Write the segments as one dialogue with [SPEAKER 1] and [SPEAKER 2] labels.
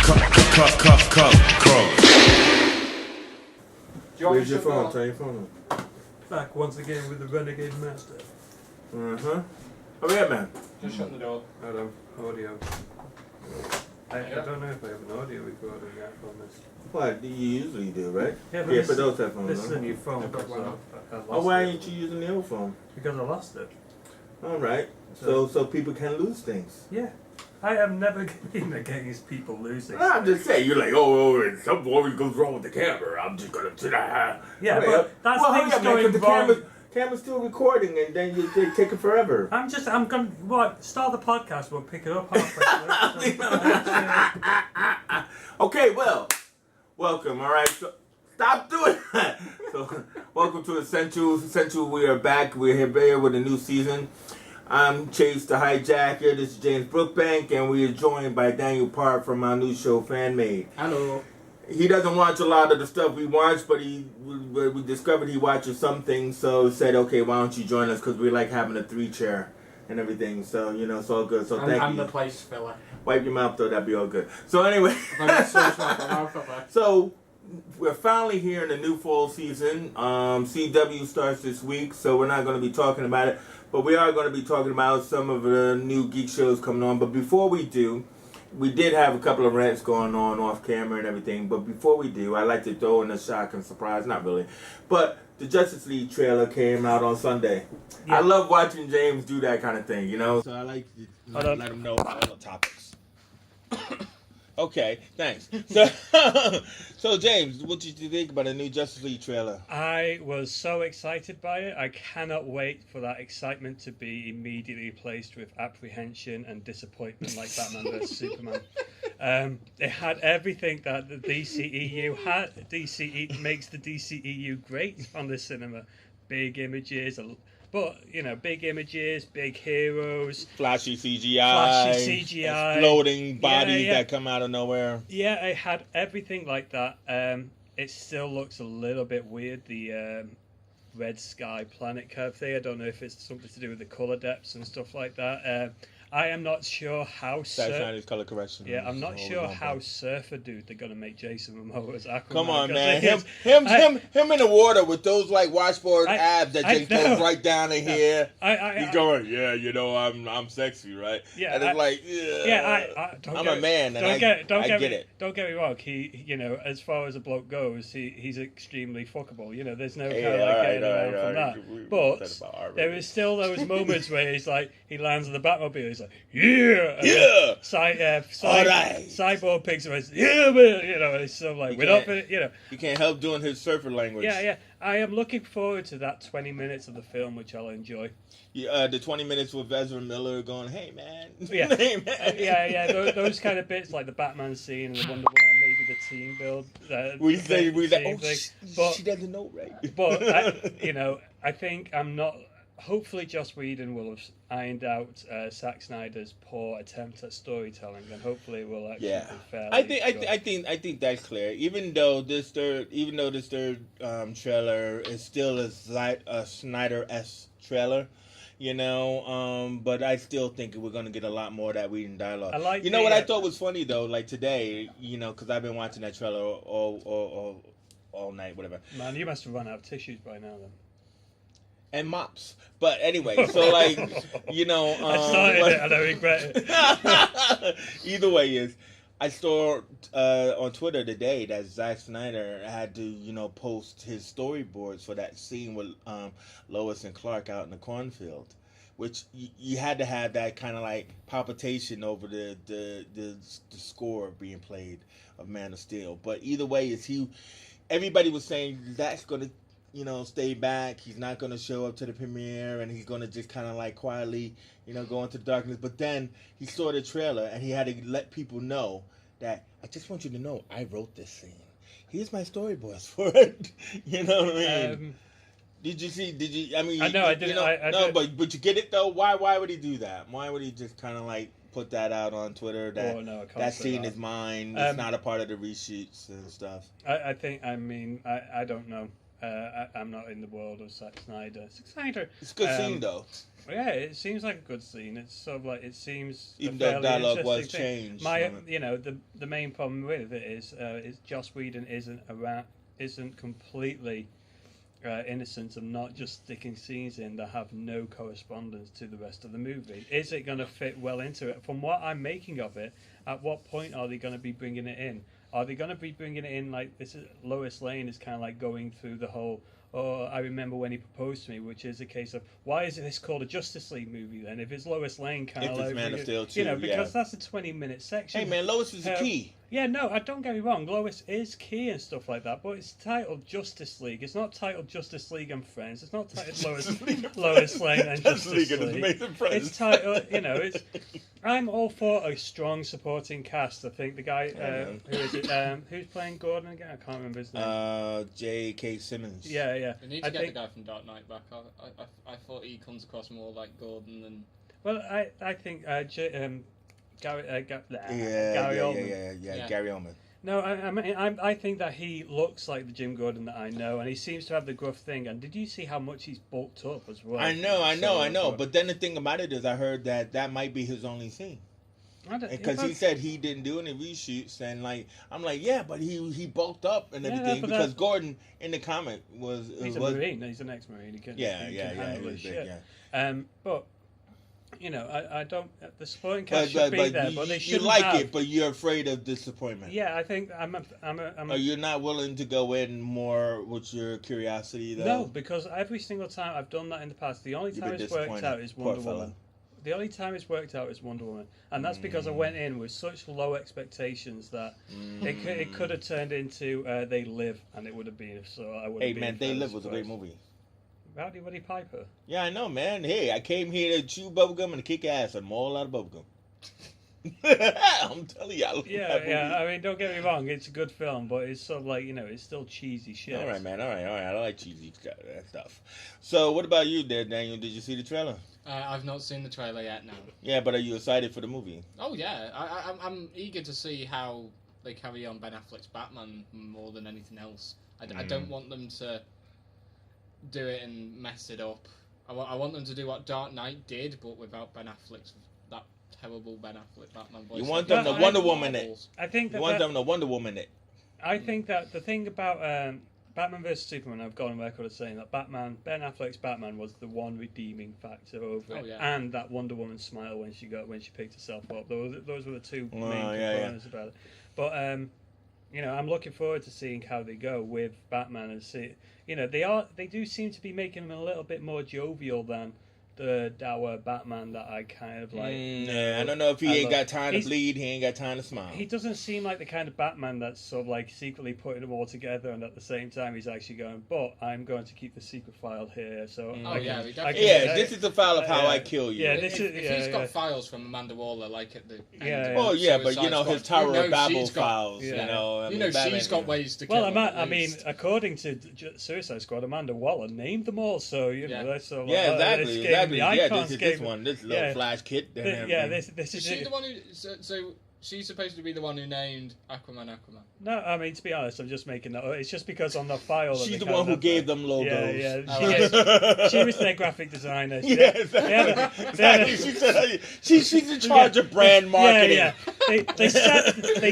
[SPEAKER 1] Where's your phone? Turn your phone on.
[SPEAKER 2] Back once again with the Renegade Master.
[SPEAKER 1] Uh-huh. Oh yeah, man.
[SPEAKER 3] Just shut the door.
[SPEAKER 2] Hold on, audio. I don't know if I have an audio recorder yet on this.
[SPEAKER 1] What? You usually do, right?
[SPEAKER 2] Yeah, but
[SPEAKER 1] for those headphones.
[SPEAKER 2] this is a
[SPEAKER 1] huh?
[SPEAKER 2] new phone.
[SPEAKER 3] Yeah, but
[SPEAKER 2] So I lost
[SPEAKER 1] Oh, why
[SPEAKER 2] it.
[SPEAKER 1] ain't you using the old phone?
[SPEAKER 2] Because I lost it.
[SPEAKER 1] All right. So people can lose things.
[SPEAKER 2] Yeah. I have never been against people losing.
[SPEAKER 1] I'm just saying, you're like, oh, something always goes wrong with the camera. I'm just gonna sit there.
[SPEAKER 2] Yeah, but that's things
[SPEAKER 1] man,
[SPEAKER 2] going
[SPEAKER 1] 'cause the
[SPEAKER 2] wrong.
[SPEAKER 1] camera's still recording, and then they take it forever.
[SPEAKER 2] I'm going to start the podcast, we'll pick it up halfway through.
[SPEAKER 1] Okay, well, welcome. All right, so stop doing that. So, welcome to Essential. We are back. We're here with a new season. I'm Chase the Hijacker. This is James Brookbank, and we are joined by Daniel Parr from our new show, Fanmade.
[SPEAKER 3] Hello.
[SPEAKER 1] He doesn't watch a lot of the stuff we watch, but we discovered he watches some things, so said, okay, why don't you join us, because we like having a 3-chair and everything, so, it's all good. So thank
[SPEAKER 3] I'm
[SPEAKER 1] you.
[SPEAKER 3] the place filler.
[SPEAKER 1] Wipe your mouth, though, that'd be all good. So anyway,
[SPEAKER 3] So,
[SPEAKER 1] so we're finally here in the new fall season. CW starts this week, so we're not going to be talking about it, but we are going to be talking about some of the new geek shows coming on. But before we do, we did have a couple of rants going on off camera and everything, but before we do, I like to throw in a shock and surprise, not really, but the Justice League trailer came out on Sunday.
[SPEAKER 2] Yeah.
[SPEAKER 1] I love watching James do that kind of thing, So I like to let him know all the topics. Okay, thanks. So James, what did you think about the new Justice League trailer?
[SPEAKER 2] I was so excited by it. I cannot wait for that excitement to be immediately replaced with apprehension and disappointment like Batman vs Superman. It had everything that the DCEU had. DCE makes the DCEU great on the cinema. Big images, big images, big heroes,
[SPEAKER 1] Flashy CGI, exploding bodies that come out of nowhere.
[SPEAKER 2] Yeah, it had everything like that. It still looks a little bit weird, the red sky planet curve thing. I don't know if it's something to do with the color depths and stuff like that. I am not sure how.
[SPEAKER 1] That's not his color correction.
[SPEAKER 2] Yeah, I'm not sure how Surfer Dude they're gonna make Jason Momoa as Aquaman.
[SPEAKER 1] Come on, man, him in the water with those like washboard abs that just goes right down in here. He's going, I'm sexy, right?
[SPEAKER 2] Yeah,
[SPEAKER 1] and it's I'm a man, and I get it.
[SPEAKER 2] Don't get me wrong. He, as far as a bloke goes, he's extremely fuckable. There's no getting around from that. But there is still those moments where he's like, he lands on the Batmobile. He's like, yeah. Cyborg picks him and says, yeah, man. It's so like, we're not,
[SPEAKER 1] You can't help doing his surfer language.
[SPEAKER 2] Yeah. I am looking forward to that 20 minutes of the film, which I'll enjoy.
[SPEAKER 1] Yeah, the 20 minutes with Ezra Miller going, hey, man.
[SPEAKER 2] Yeah.
[SPEAKER 1] Hey, man.
[SPEAKER 2] Yeah. Those kind of bits, like the Batman scene and the Wonder Woman, maybe the team build.
[SPEAKER 1] We say, she doesn't know, right?
[SPEAKER 2] But, I think I'm not... Hopefully, Joss Whedon will have ironed out Zack Snyder's poor attempt at storytelling, and hopefully, it will actually be fairly.
[SPEAKER 1] I think that's clear. Even though this third trailer is still a Snyder-esque trailer, but I still think we're gonna get a lot more of that Whedon dialogue. What I thought was funny though, like today, because I've been watching that trailer all night, whatever.
[SPEAKER 2] Man, you must have run out of tissues by now, then.
[SPEAKER 1] And mops. But anyway, so like,
[SPEAKER 2] I started it and I regret it.
[SPEAKER 1] Either way I saw on Twitter today that Zack Snyder had to, post his storyboards for that scene with Lois and Clark out in the cornfield, which you had to have that kind of like palpitation over the score being played of Man of Steel. But either way, everybody was saying Zack's going to stay back. He's not going to show up to the premiere, and he's going to just kind of like quietly, go into the darkness. But then he saw the trailer, and he had to let people know that, I just want you to know, I wrote this scene. Here's my storyboards for it. You know what I mean? Did you? I mean, I know I didn't. But you get it though. Why would he do that? Why would he just kind of like put that out on Twitter that scene is mine? It's not a part of the reshoots and stuff.
[SPEAKER 2] I don't know. I'm not in the world of Zack Snyder. Zack Snyder.
[SPEAKER 1] It's a good scene though.
[SPEAKER 2] Yeah, it seems like a good scene. It's sort of like it seems.
[SPEAKER 1] Even
[SPEAKER 2] a
[SPEAKER 1] though
[SPEAKER 2] fairly
[SPEAKER 1] dialogue was
[SPEAKER 2] interesting thing.
[SPEAKER 1] changed.
[SPEAKER 2] My, you know, the main problem with it is Joss Whedon isn't completely innocent of not just sticking scenes in that have no correspondence to the rest of the movie. Is it going to fit well into it? From what I'm making of it, at what point are they going to be bringing it in? Are they going to be bringing it in like this? Lois Lane is kind of like going through the whole. Oh, I remember when he proposed to me, which is a case of why is this called a Justice League movie then? If it's Lois Lane kind of
[SPEAKER 1] If it's
[SPEAKER 2] like,
[SPEAKER 1] Man of Steel too,
[SPEAKER 2] you know, because
[SPEAKER 1] yeah.
[SPEAKER 2] that's a 20-minute section.
[SPEAKER 1] Hey man, Lois is the key.
[SPEAKER 2] Yeah, no, don't get me wrong. Lois is key and stuff like that, but it's titled Justice League. It's not titled Justice League and Friends. It's not titled Lois Lane and Justice League. It's titled, you know, it's. I'm all for a strong supporting cast. I think the guy who is it? Who's playing Gordon again? I can't remember his name.
[SPEAKER 1] J.K. Simmons.
[SPEAKER 2] Yeah, yeah.
[SPEAKER 3] We need to get the guy from Dark Knight back. I thought he comes across more like Gordon than.
[SPEAKER 2] Well, I think Gary
[SPEAKER 1] Gary
[SPEAKER 2] Oldman.
[SPEAKER 3] Yeah.
[SPEAKER 1] Gary Oldman.
[SPEAKER 2] No, I think that he looks like the Jim Gordon that I know, and he seems to have the gruff thing. And did you see how much he's bulked up as well?
[SPEAKER 1] I know. But then the thing about it is, I heard that might be his only scene. Because he said he didn't do any reshoots, and like I'm like, yeah, but he bulked up and everything because Gordon in the comic he's
[SPEAKER 2] a Marine, he's an ex-Marine. He can handle his shit. But you know, I don't. The supporting cast should be there, but they shouldn't.
[SPEAKER 1] You like it, but you're afraid of disappointment.
[SPEAKER 2] Yeah, I think I'm.
[SPEAKER 1] Are you not willing to go in more with your curiosity though?
[SPEAKER 2] No, because every single time I've done that in the past, the only time it's worked out is Wonder Woman. The only time it's worked out is Wonder Woman, and that's because I went in with such low expectations that it could have turned into They Live, and it would have been so. I would.
[SPEAKER 1] Hey man, They Live was a great movie.
[SPEAKER 2] Rowdy Roddy Piper.
[SPEAKER 1] Yeah, I know, man. Hey, I came here to chew bubblegum and to kick ass and maul a lot of bubblegum. I'm telling you, I love that movie.
[SPEAKER 2] Yeah. I mean, don't get me wrong, it's a good film, but it's sort of like, you know, it's still cheesy shit.
[SPEAKER 1] All right, man. All right. I like cheesy stuff. So, what about you, there, Daniel? Did you see the trailer?
[SPEAKER 3] I've not seen the trailer yet. No.
[SPEAKER 1] Yeah, but are you excited for the movie?
[SPEAKER 3] Oh yeah, I'm eager to see how they carry on Ben Affleck's Batman more than anything else. I don't want them to do it and mess it up. I want them to do what Dark Knight did, but without Ben Affleck's that terrible Ben Affleck Batman voice.
[SPEAKER 1] You want them to Wonder Woman it.
[SPEAKER 2] I think that
[SPEAKER 1] you want them to Wonder Woman it.
[SPEAKER 2] I think that the thing about Batman vs Superman, I've gone on record as saying that Ben Affleck's Batman was the one redeeming factor over it, and that Wonder Woman smile when she picked herself up. Those were the two main components about it. But you know, I'm looking forward to seeing how they go with Batman and see. You know, they do seem to be making him a little bit more jovial than the dour Batman that I kind of like.
[SPEAKER 1] I don't know if he ain't got time to bleed. He ain't got time to smile.
[SPEAKER 2] He doesn't seem like the kind of Batman that's sort of like secretly putting them all together, and at the same time he's actually going, but I'm going to keep the secret file here. So
[SPEAKER 1] this is the file of how I kill you.
[SPEAKER 2] Yeah,
[SPEAKER 3] if he's got files from Amanda Waller, like at the
[SPEAKER 1] but you know his Tower of Babel files.
[SPEAKER 3] You
[SPEAKER 1] know,
[SPEAKER 3] she's got ways to kill.
[SPEAKER 2] Well, I mean, according to Suicide Squad, Amanda Waller named them all. So you know, that's so
[SPEAKER 1] exactly. This is this one. This little Flash kid.
[SPEAKER 2] This is
[SPEAKER 3] she the one who? So she's supposed to be the one who named Aquaman.
[SPEAKER 2] No, I mean, to be honest, I'm just making that. It's just because on the file.
[SPEAKER 1] She's the one who gave them logos.
[SPEAKER 2] She was their graphic designer.
[SPEAKER 1] Exactly. She's in charge of brand marketing.
[SPEAKER 2] They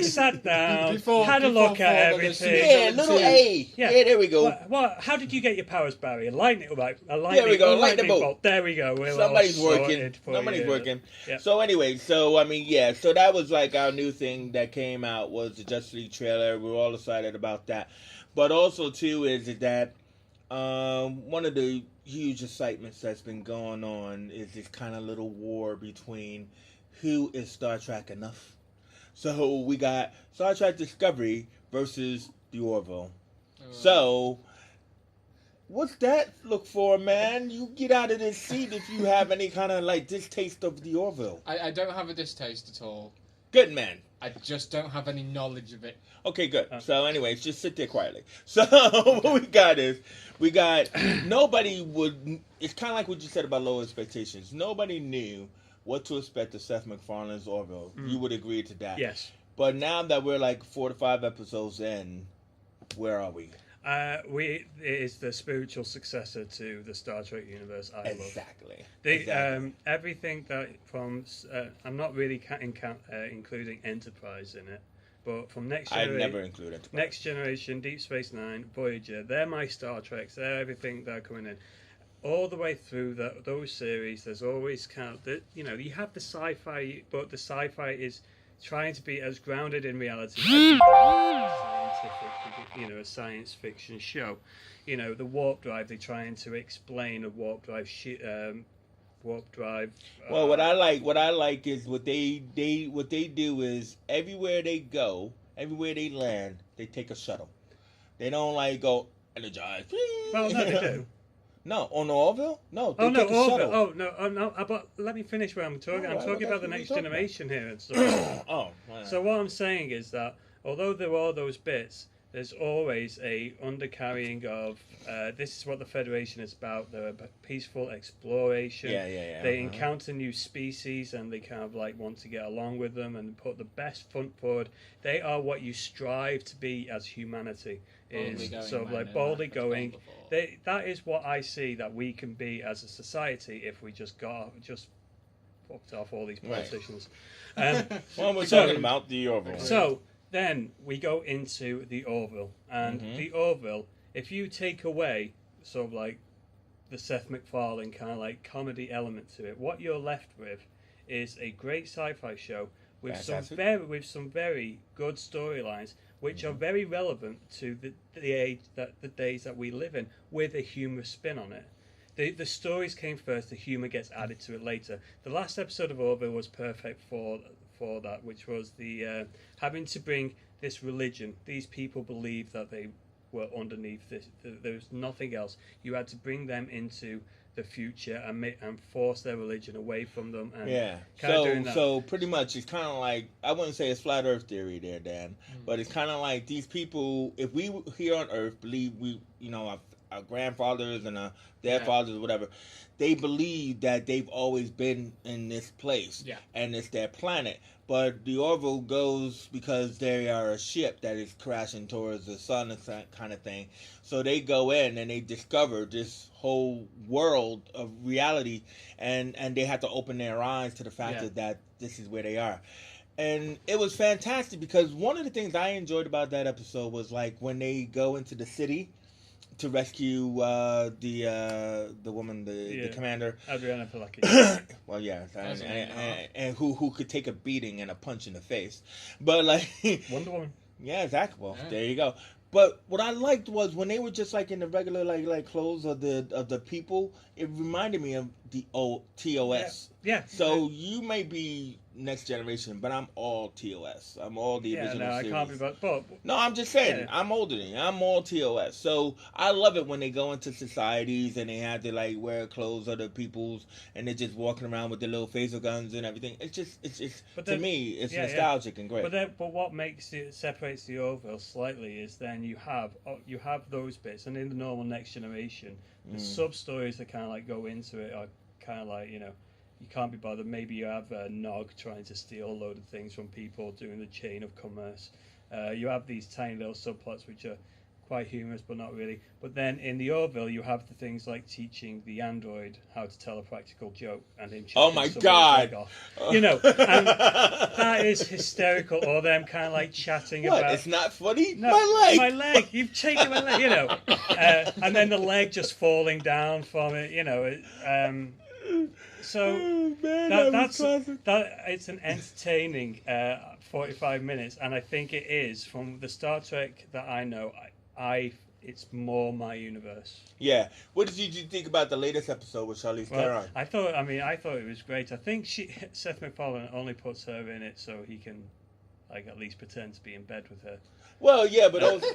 [SPEAKER 2] sat down, had a look at everything.
[SPEAKER 1] Yeah, little A. Yeah, there we go.
[SPEAKER 2] How did you get your powers, Barry? A lightning bolt. There we go.
[SPEAKER 1] Somebody's working.
[SPEAKER 2] Yeah.
[SPEAKER 1] So anyway, so that was like our new thing that came out was the Justice League trailer. We're all excited about that. But also too is that one of the huge excitements that's been going on is this kind of little war between who is Star Trek enough. So we got Star Trek Discovery versus the Orville. So what's that look for, man? You get out of this seat if you have any kind of like distaste of the Orville.
[SPEAKER 3] I don't have a distaste at all.
[SPEAKER 1] Good man.
[SPEAKER 3] I just don't have any knowledge of it.
[SPEAKER 1] Okay, good. So anyways, just sit there quietly. So what we got nobody would, it's kind of like what you said about low expectations. Nobody knew what to expect of Seth MacFarlane's Orville. You would agree to that.
[SPEAKER 2] Yes.
[SPEAKER 1] But now that we're like 4 to 5 episodes in, where are we?
[SPEAKER 2] It is the spiritual successor to the Star Trek universe. I love
[SPEAKER 1] Exactly.
[SPEAKER 2] everything that from. I'm not really including Enterprise in it, but from
[SPEAKER 1] I never include Enterprise.
[SPEAKER 2] Next Generation, Deep Space Nine, Voyager. They're my Star Treks. They're everything that are coming in. All the way through those series, there's always kind of you have the sci-fi, but the sci-fi is trying to be as grounded in reality as a science fiction show. The warp drive, they're trying to explain a warp drive. Warp drive.
[SPEAKER 1] Well, what I like is what they do is everywhere they go, everywhere they land, they take a shuttle. They don't go energize.
[SPEAKER 2] Well, no, they do.
[SPEAKER 1] No, on Orville? No, they
[SPEAKER 2] take
[SPEAKER 1] a
[SPEAKER 2] Orville.
[SPEAKER 1] shuttle.
[SPEAKER 2] Oh, no. But let me finish where I'm talking. I'm talking about the Next Generation here and stuff.
[SPEAKER 1] Oh, wow.
[SPEAKER 2] So what I'm saying is that although there are those bits, there's always a undercarrying of this is what the Federation is about. They're about peaceful exploration.
[SPEAKER 1] Yeah.
[SPEAKER 2] They encounter new species and they kind of want to get along with them and put the best foot forward. They are what you strive to be as humanity. Is sort of boldly going. That is what I see that we can be as a society if we just fucked off all these politicians.
[SPEAKER 1] Well, we're talking about the Orville.
[SPEAKER 2] So then we go into the Orville, and the Orville, if you take away sort of the Seth MacFarlane kind of comedy element to it, what you're left with is a great sci-fi show with some very good storylines, which are very relevant to the days that we live in, with a humorous spin on it. The stories came first, the humor gets added to it later. The last episode of Orville was perfect for that, which was the having to bring this religion. These people believed that they were underneath this. There was nothing else. You had to bring them into the future and force their religion away from them. And
[SPEAKER 1] so pretty much it's kind of I wouldn't say it's flat Earth theory there, Dan, but it's kind of these people. If we here on Earth believe our grandfathers and their fathers, whatever, they believe that they've always been in this place, and it's their planet. But the Orville goes because they are a ship that is crashing towards the sun and that kind of thing. So they go in and they discover this whole world of reality, and they have to open their eyes to the fact that this is where they are. And it was fantastic because one of the things I enjoyed about that episode was when they go into the city to rescue the woman, the commander,
[SPEAKER 2] Adriana Palaki.
[SPEAKER 1] Well, yeah, and who could take a beating and a punch in the face, but
[SPEAKER 2] Wonder Woman.
[SPEAKER 1] Yeah, exactly. Well, there you go. But what I liked was when they were just in the regular clothes of the people. It reminded me of the old TOS.
[SPEAKER 2] Yeah.
[SPEAKER 1] So you may be Next Generation, but I'm all TOS. I'm all the original series.
[SPEAKER 2] I can't be, but
[SPEAKER 1] no, I'm just saying. I'm older than you. I'm all TOS. So I love it when they go into societies and they have to wear clothes of the peoples and they're just walking around with their little phaser guns and everything. It's to me, it's nostalgic and great.
[SPEAKER 2] But what separates the Orville slightly is then you have those bits, and in the normal Next Generation, the sub stories that kind of go into it are kind of you can't be bothered. Maybe you have Nog trying to steal a load of things from people, doing the chain of commerce. You have these tiny little subplots which are quite humorous, but not really. But then in the Orville, you have the things like teaching the android how to tell a practical joke, and him.
[SPEAKER 1] Oh my God!
[SPEAKER 2] And that is hysterical. Or them kind of chatting about.
[SPEAKER 1] It's not funny.
[SPEAKER 2] No, my leg. You've taken my leg. And then the leg just falling down from it. So it's an entertaining 45 minutes, and I think it is from the Star Trek that I know. It's more my universe.
[SPEAKER 1] Yeah. What did you think about the latest episode with Charlize Theron?
[SPEAKER 2] I thought it was great. I think Seth MacFarlane only puts her in it so he can at least pretend to be in bed with her.
[SPEAKER 1] Well, yeah, but also,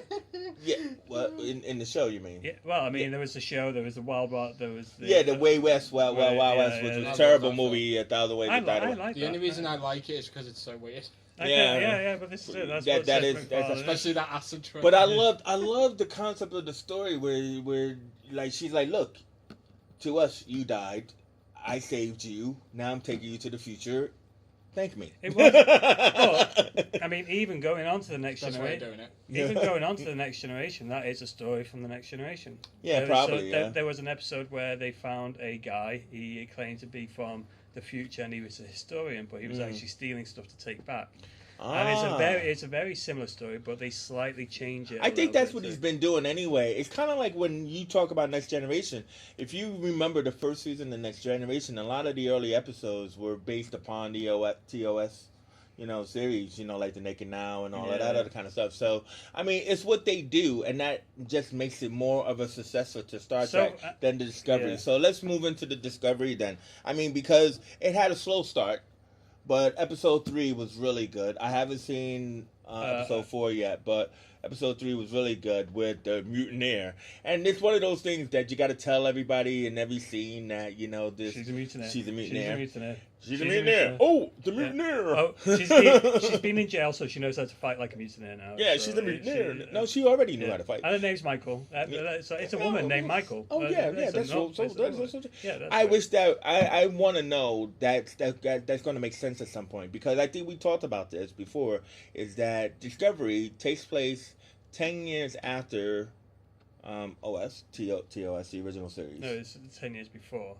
[SPEAKER 1] well, in the show, you mean?
[SPEAKER 2] Yeah. Well, there was the show, there was the Wild Wild, there was
[SPEAKER 1] the Way West, Wild West, which was a terrible movie. 1,000 Ways to Die.
[SPEAKER 3] The only reason I like it is because it's so weird.
[SPEAKER 2] But this is it. That's
[SPEAKER 3] especially that acid trip.
[SPEAKER 1] But I love the concept of the story where she's look, to us you died, I saved you, now I'm taking you to the future. Thank me.
[SPEAKER 2] It was. But, I mean, even going on to the next
[SPEAKER 3] That's why you're
[SPEAKER 2] generation.
[SPEAKER 3] doing it.
[SPEAKER 2] Even going on to the next generation, that is a story from the next generation.
[SPEAKER 1] Yeah, probably.
[SPEAKER 2] There was an episode where they found a guy. He claimed to be from the future, and he was a historian, but he was actually stealing stuff to take back. And it's a very similar story, but they slightly change it.
[SPEAKER 1] I think that's what he's been doing anyway. It's kind of like when you talk about Next Generation. If you remember the first season of Next Generation, a lot of the early episodes were based upon the TOS, series, like The Naked Now and all of that other kind of stuff. So, I mean, it's what they do, and that just makes it more of a successor to Star Trek than the Discovery.
[SPEAKER 2] Yeah.
[SPEAKER 1] So let's move into the Discovery then. I mean, because it had a slow start. But episode 3 was really good. I haven't seen episode 4 yet, but episode 3 was really good with the mutineer. And it's one of those things that you got to tell everybody in every scene that, this...
[SPEAKER 2] She's a mutineer.
[SPEAKER 1] She's a mutineer.
[SPEAKER 2] She's
[SPEAKER 1] a mutineer. Oh, the mutineer.
[SPEAKER 2] Oh, she's been in jail, so she knows how to fight like a mutineer now.
[SPEAKER 1] Yeah,
[SPEAKER 2] so
[SPEAKER 1] she's a mutineer. No, she already knew how to fight.
[SPEAKER 2] And her name's Michael. It's a woman named Michael.
[SPEAKER 1] Oh, yeah, that's so.
[SPEAKER 2] Yeah,
[SPEAKER 1] I wish that I want to know that's going to make sense at some point, because I think we talked about this before. Is that Discovery takes place 10 years after TOS, the original series.
[SPEAKER 2] No, it's 10 years before.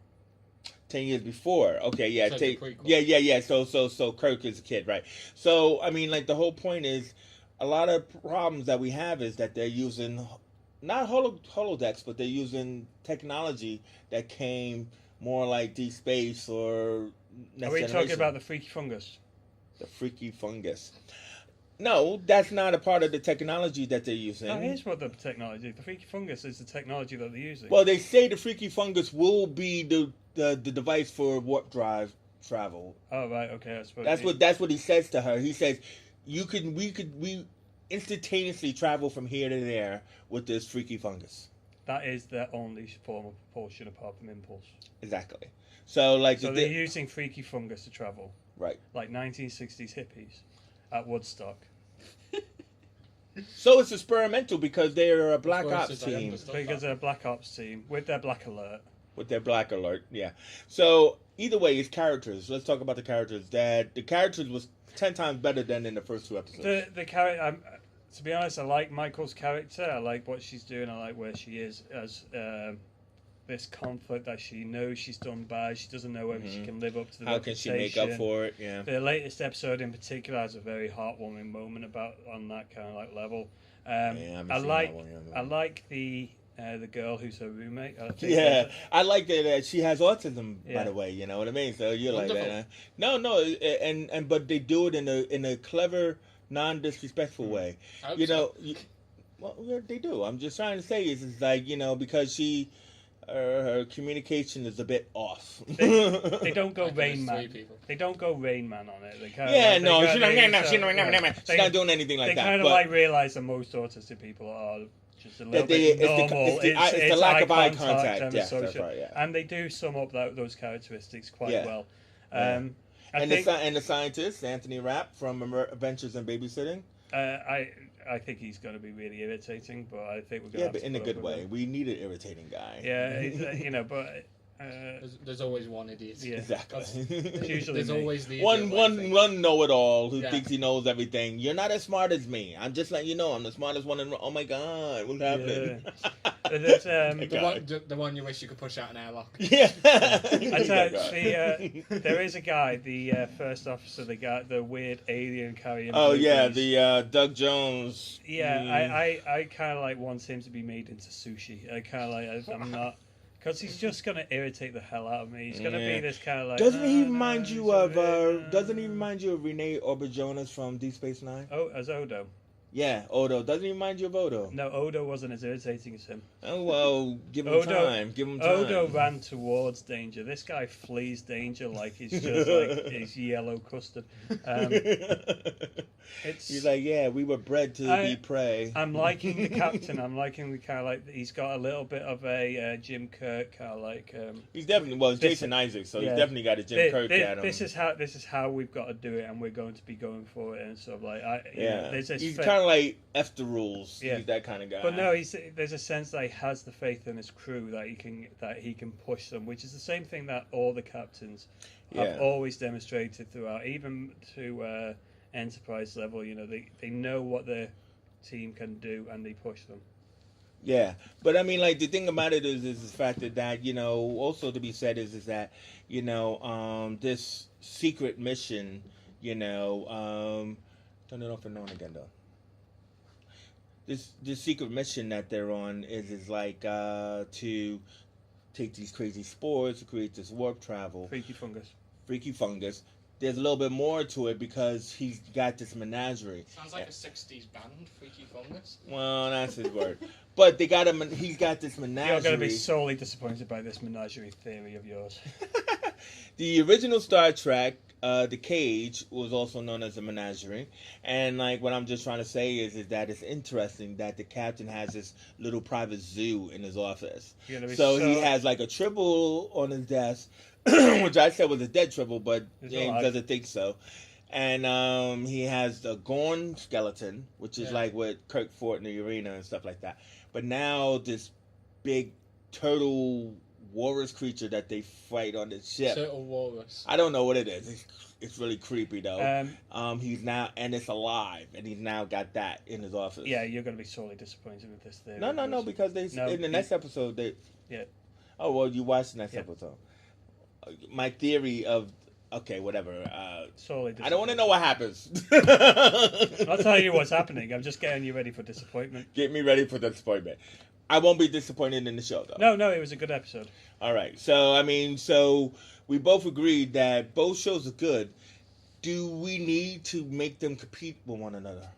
[SPEAKER 1] 10 years before. Okay, yeah.
[SPEAKER 3] So
[SPEAKER 1] Yeah. So Kirk is a kid, right? So, I mean, like, the whole point is, a lot of problems that we have is that they're using, not holodecks, but they're using technology that came more like Deep Space or Next
[SPEAKER 2] Are we
[SPEAKER 1] Generation.
[SPEAKER 2] talking about the freaky fungus?
[SPEAKER 1] The freaky fungus. No, that's not a part of the technology that they're using.
[SPEAKER 2] That is what the technology. The freaky fungus is the technology that they're using.
[SPEAKER 1] Well, they say the freaky fungus will be the device for warp drive travel.
[SPEAKER 2] Oh right, okay. I suppose
[SPEAKER 1] That's what he says to her. He says, we instantaneously travel from here to there with this freaky fungus.
[SPEAKER 2] That is their only form of propulsion apart from impulse.
[SPEAKER 1] Exactly. So
[SPEAKER 2] they're using freaky fungus to travel.
[SPEAKER 1] Right.
[SPEAKER 2] Like 1960s hippies at Woodstock.
[SPEAKER 1] So it's experimental because they're a Black Ops team.
[SPEAKER 2] Because they're a Black Ops team with their Black Alert.
[SPEAKER 1] With their Black Alert, yeah. So either way, it's characters. Let's talk about the characters. That the characters was 10 times better than in the first 2 episodes.
[SPEAKER 2] The character. To be honest, I like Michael's character. I like what she's doing. I like where she is as this conflict that she knows she's done bad. She doesn't know whether she can live up to the
[SPEAKER 1] How can she make up for it? Yeah.
[SPEAKER 2] The latest episode in particular has a very heartwarming moment on that kind of like level. I like the girl who's her roommate.
[SPEAKER 1] I like that she has autism. By the way, you know what I mean. So you're
[SPEAKER 3] Wonderful.
[SPEAKER 1] like that. No, and but they do it in a clever, non-disrespectful way. Well, they do. I'm just trying to say is like because she. Her communication is a bit off.
[SPEAKER 2] They don't go Rain Man. They don't go Rain Man on it. They kind
[SPEAKER 1] she's not doing anything like that.
[SPEAKER 2] They kind of like realize that most autistic people are just a little bit normal.
[SPEAKER 1] It's the lack of eye contact.
[SPEAKER 2] And,
[SPEAKER 1] yes, that's right, yeah.
[SPEAKER 2] And they do sum up those characteristics quite well.
[SPEAKER 1] And the scientist Anthony Rapp from Adventures in Babysitting.
[SPEAKER 2] I think he's going to be really irritating, but I think we're going to have
[SPEAKER 1] but
[SPEAKER 2] to
[SPEAKER 1] in a good way.
[SPEAKER 2] him.
[SPEAKER 1] We need an irritating guy.
[SPEAKER 2] Yeah, but
[SPEAKER 3] there's always one idiot.
[SPEAKER 2] Yeah.
[SPEAKER 1] Exactly.
[SPEAKER 2] Usually
[SPEAKER 3] there's always the
[SPEAKER 1] one know-it-all who thinks he knows everything. You're not as smart as me. I'm just letting you know I'm the smartest one in. Oh my god, what's happening?
[SPEAKER 3] The one you wish you could push out an airlock.
[SPEAKER 1] Yeah.
[SPEAKER 2] There is a guy, the first officer, the weird alien carrying.
[SPEAKER 1] Oh yeah, the Doug Jones.
[SPEAKER 2] Yeah, I kind of like want him to be made into sushi. I kind of like I'm not. Because he's just going to irritate the hell out of me. He's going to be this kind of like...
[SPEAKER 1] Doesn't he remind you of Renee Auberjonas from Deep Space Nine?
[SPEAKER 2] Oh, as Odo.
[SPEAKER 1] Yeah, Odo. Doesn't he remind you of Odo?
[SPEAKER 2] No, Odo wasn't as irritating as him.
[SPEAKER 1] Oh, well, give him time.
[SPEAKER 2] Odo ran towards danger. This guy flees danger like he's just like he's yellow custard.
[SPEAKER 1] He's like, yeah, we were bred to be prey.
[SPEAKER 2] I'm liking the captain. I'm liking the kind of like he's got a little bit of a Jim Kirk kind of like.
[SPEAKER 1] He's definitely it's Jason Isaacs, so he's definitely got a Jim Kirk at him.
[SPEAKER 2] This is how we've got to do it, and we're going to be going for it, and sort of like
[SPEAKER 1] he's kind of like F the rules.
[SPEAKER 2] Yeah.
[SPEAKER 1] He's that kind of guy.
[SPEAKER 2] But no, there's a sense that he has the faith in his crew that he can push them, which is the same thing that all the captains have always demonstrated throughout, even to Enterprise level. You know, they know what their team can do and they push them.
[SPEAKER 1] Yeah, but I mean, like, the thing about it is the fact that you know, also to be said is that, you know, this secret mission, you know, turn it off and on again though. This secret mission that they're on is like to take these crazy spores to create this warp travel.
[SPEAKER 2] Freaky fungus.
[SPEAKER 1] Freaky fungus. There's a little bit more to it because he's got this menagerie.
[SPEAKER 3] Sounds like a 60s band, Freaky Fungus.
[SPEAKER 1] Well, that's his word. But they got him. He's got this menagerie.
[SPEAKER 2] You're going to be sorely disappointed by this menagerie theory of yours.
[SPEAKER 1] The original Star Trek, the cage, was also known as a menagerie. And like what I'm just trying to say is that it's interesting that the captain has this little private zoo in his office. So he has like a tribble on his desk, which I said was a dead tribble, but James doesn't think so. And he has the Gorn skeleton, which is like what Kirk fought in the arena and stuff like that. But now this big turtle walrus creature that they fight on the ship.
[SPEAKER 3] Turtle walrus.
[SPEAKER 1] I don't know what it is. It's really creepy though. He's now, and it's alive, and he's now got that in his office.
[SPEAKER 2] Yeah, you're going to be sorely disappointed with this theory.
[SPEAKER 1] No, because in the next episode they.
[SPEAKER 2] Yeah.
[SPEAKER 1] Oh well, you watched the next episode. My theory of whatever. I don't want to know what happens.
[SPEAKER 2] I'll tell you what's happening. I'm just getting you ready for disappointment.
[SPEAKER 1] Get me ready for disappointment. I won't be disappointed in the show though.
[SPEAKER 2] No, it was a good episode.
[SPEAKER 1] All right, so we both agreed that both shows are good. Do we need to make them compete with one another?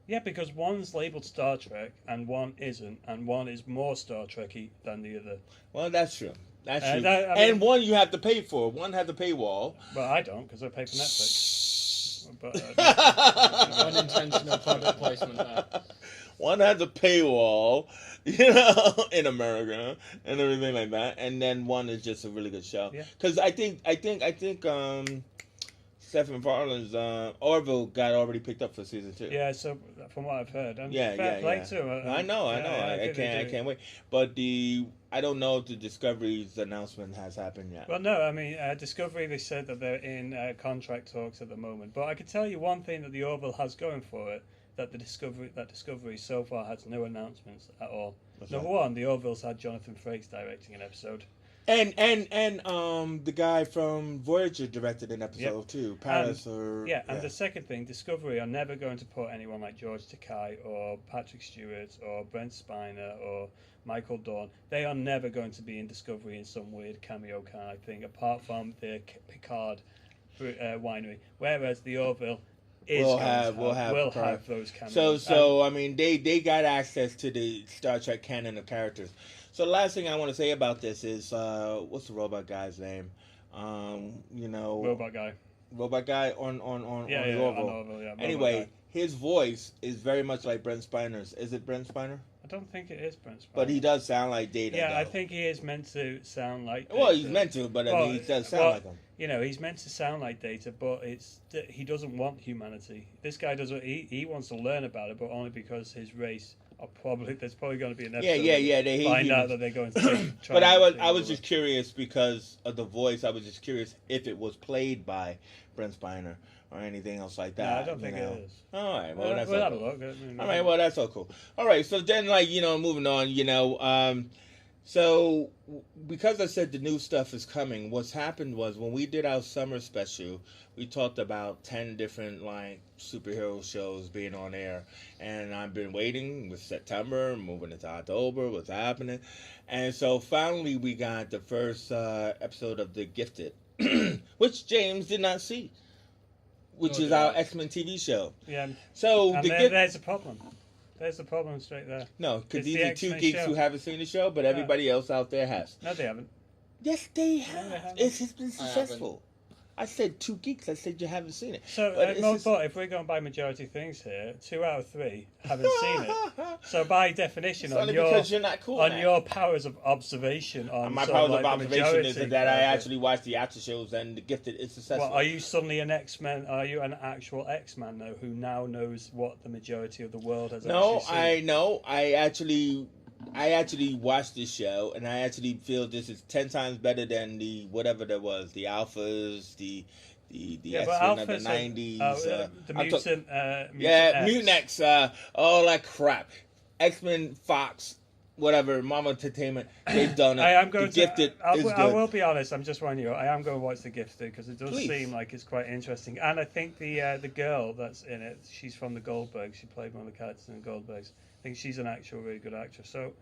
[SPEAKER 2] Yeah, because one's labeled Star Trek and one isn't, and one is more Star Trekky than the other.
[SPEAKER 1] Well, that's true. That's true.
[SPEAKER 2] I mean,
[SPEAKER 1] and one you have to pay for. One has a paywall.
[SPEAKER 2] Well, I don't, because I pay for Netflix. But,
[SPEAKER 3] unintentional product placement there.
[SPEAKER 1] One has a paywall, you know, in America and everything like that, and then one is just a really good show. Because I think Seth MacFarlane's Orville got already picked up for season 2.
[SPEAKER 2] Yeah, so from what I've heard, and
[SPEAKER 1] play
[SPEAKER 2] too.
[SPEAKER 1] I know. I can't wait. But I don't know if the Discovery's announcement has happened yet.
[SPEAKER 2] Well, no, I mean Discovery. They said that they're in contract talks at the moment. But I can tell you one thing that the Orville has going for it: that Discovery so far has no announcements at all. Number one, the Orville's had Jonathan Frakes directing an episode.
[SPEAKER 1] And the guy from Voyager directed an episode too. Paris
[SPEAKER 2] and the second thing, Discovery are never going to put anyone like George Takei or Patrick Stewart or Brent Spiner or Michael Dorn. They are never going to be in Discovery in some weird cameo kind of thing, apart from the Picard winery. Whereas the Orville will have those cameos.
[SPEAKER 1] So I mean, they got access to the Star Trek canon of characters. So the last thing I want to say about this is what's the robot guy's name?
[SPEAKER 2] Robot guy
[SPEAKER 1] on the Orville. Anyway, his voice is very much like Brent Spiner's. Is it Brent Spiner?
[SPEAKER 2] I don't think it is Brent Spiner.
[SPEAKER 1] But he does sound like Data.
[SPEAKER 2] Yeah,
[SPEAKER 1] though.
[SPEAKER 2] I think he is meant to sound like Data.
[SPEAKER 1] Well, he's meant to, but I mean, he does sound like him.
[SPEAKER 2] You know, he's meant to sound like Data, but he doesn't want humanity. This guy doesn't. He wants to learn about it, but only because his race are there's probably going to be an episode.
[SPEAKER 1] They
[SPEAKER 2] find out that they're going to.
[SPEAKER 1] But I was just curious because of the voice. I was just curious if it was played by Brent Spiner or anything else like that.
[SPEAKER 2] No, I don't think it is.
[SPEAKER 1] All right, well that's
[SPEAKER 2] we'll
[SPEAKER 1] all
[SPEAKER 2] have
[SPEAKER 1] cool.
[SPEAKER 2] a look.
[SPEAKER 1] All right, well that's all cool. All right, so then moving on, so because I said the new stuff is coming, what's happened was when we did our summer special, we talked about 10 different superhero shows being on air, and I've been waiting with September, moving into October, what's happening, and so finally we got the first episode of The Gifted, which James did not see. Which is our X-Men TV show.
[SPEAKER 2] Yeah.
[SPEAKER 1] So
[SPEAKER 2] there's a problem. There's a problem straight there.
[SPEAKER 1] No, because these are two geeks who haven't seen the show, but everybody else out there has.
[SPEAKER 2] No, they haven't.
[SPEAKER 1] Yes, they have. It's been successful. I said 2 geeks. I said you haven't seen it.
[SPEAKER 2] So, but if we're going by majority things here, 2 out of 3 haven't seen it. So, by definition,
[SPEAKER 1] it's only because you're not cool.
[SPEAKER 2] On your powers of observation,
[SPEAKER 1] my powers of observation is that I actually watch the after shows and The Gifted is successful.
[SPEAKER 2] Well, are you suddenly an X-Men? Are you an actual X-Man now who now knows what the majority of the world has?
[SPEAKER 1] No,
[SPEAKER 2] actually seen?
[SPEAKER 1] I know. I actually watched this show, and I actually feel this is 10 times better than the whatever there was, the Alphas, the X-Men of the 90s.
[SPEAKER 2] The Mutant,
[SPEAKER 1] Mutant X, all that crap. X-Men, Fox, whatever, Mama Entertainment, they've done it.
[SPEAKER 2] I will be honest, I'm just warning you, I am going to watch The Gifted because it does seem like it's quite interesting. And I think the girl that's in it, she's from the Goldbergs. She played one of the characters in the Goldbergs. I think she's an actual really good actress. So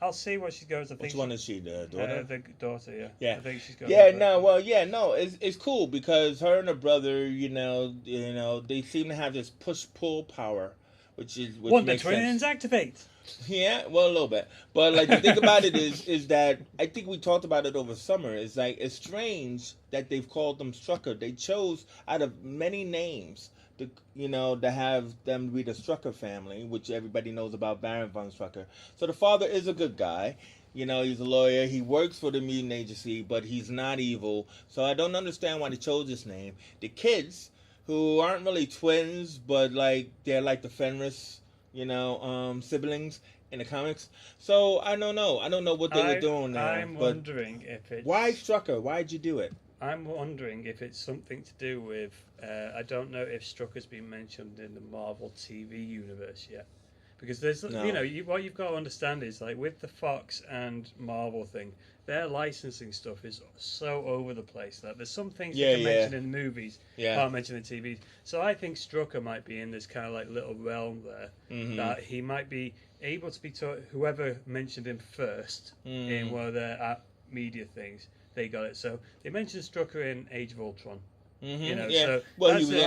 [SPEAKER 2] I'll see what she goes.
[SPEAKER 1] Which one is she? The daughter?
[SPEAKER 2] The daughter, yeah.
[SPEAKER 1] Yeah.
[SPEAKER 2] I think she's got
[SPEAKER 1] it's cool because her and her brother, you know, they seem to have this push-pull power, which
[SPEAKER 2] Wonder
[SPEAKER 1] makes
[SPEAKER 2] Twins
[SPEAKER 1] sense.
[SPEAKER 2] activate.
[SPEAKER 1] Yeah, well, a little bit. But like the thing about it is that I think we talked about it over summer. It's like it's strange that they've called them Strucker. They chose out of many names to have them be the Strucker family, which everybody knows about Baron von Strucker. So the father is a good guy. You know, he's a lawyer. He works for the mutant agency, but he's not evil. So I don't understand why they chose this name. The kids, who aren't really twins, but like they're like the Fenris, siblings in the comics. So I don't know. I don't know what they were doing there.
[SPEAKER 2] I'm wondering if it's...
[SPEAKER 1] Why Strucker? Why'd you do it?
[SPEAKER 2] I'm wondering if it's something to do with... I don't know if Strucker's been mentioned in the Marvel TV universe yet. Because there's, what you've got to understand is, like, with the Fox and Marvel thing, their licensing stuff is so over the place that there's some things you can mention in movies, can't mention in TV. So I think Strucker might be in this kind of, like, little realm there, that he might be able to be taught, whoever mentioned him first in one of their media things, they got it. So they mentioned Strucker in Age of Ultron. So
[SPEAKER 1] well,
[SPEAKER 2] he
[SPEAKER 1] was
[SPEAKER 2] in,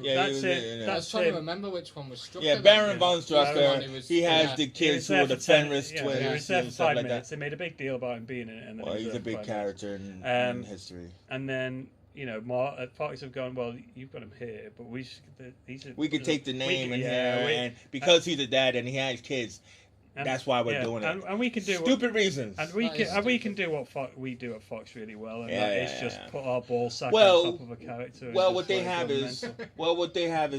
[SPEAKER 3] that's it. I was trying to remember which one was Strucker.
[SPEAKER 1] Yeah, Baron von Strucker. He has the kids who are the Fenris twins.
[SPEAKER 2] He was there for 5 minutes. They made a big deal about him being in it. And
[SPEAKER 1] well, he's a big character in history.
[SPEAKER 2] And then Fox have gone, well, you've got him here, but we
[SPEAKER 1] could take the name and because he's a dad and he has kids. That's why we're doing it,
[SPEAKER 2] and we can do
[SPEAKER 1] stupid reasons,
[SPEAKER 2] and we can do what we do at Fox really well, and just put our ball sack
[SPEAKER 1] on
[SPEAKER 2] top of a character.
[SPEAKER 1] Well, what they have is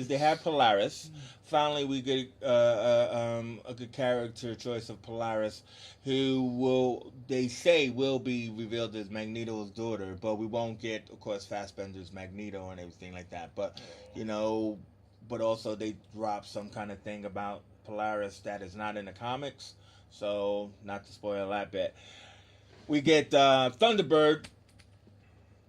[SPEAKER 1] they have Polaris. Finally, we get a good character choice of Polaris, who will be revealed as Magneto's daughter, but we won't get, of course, Fassbender's Magneto and everything like that. But but also they drop some kind of thing about Polaris that is not in the comics, so not to spoil that bit. We get Thunderbird,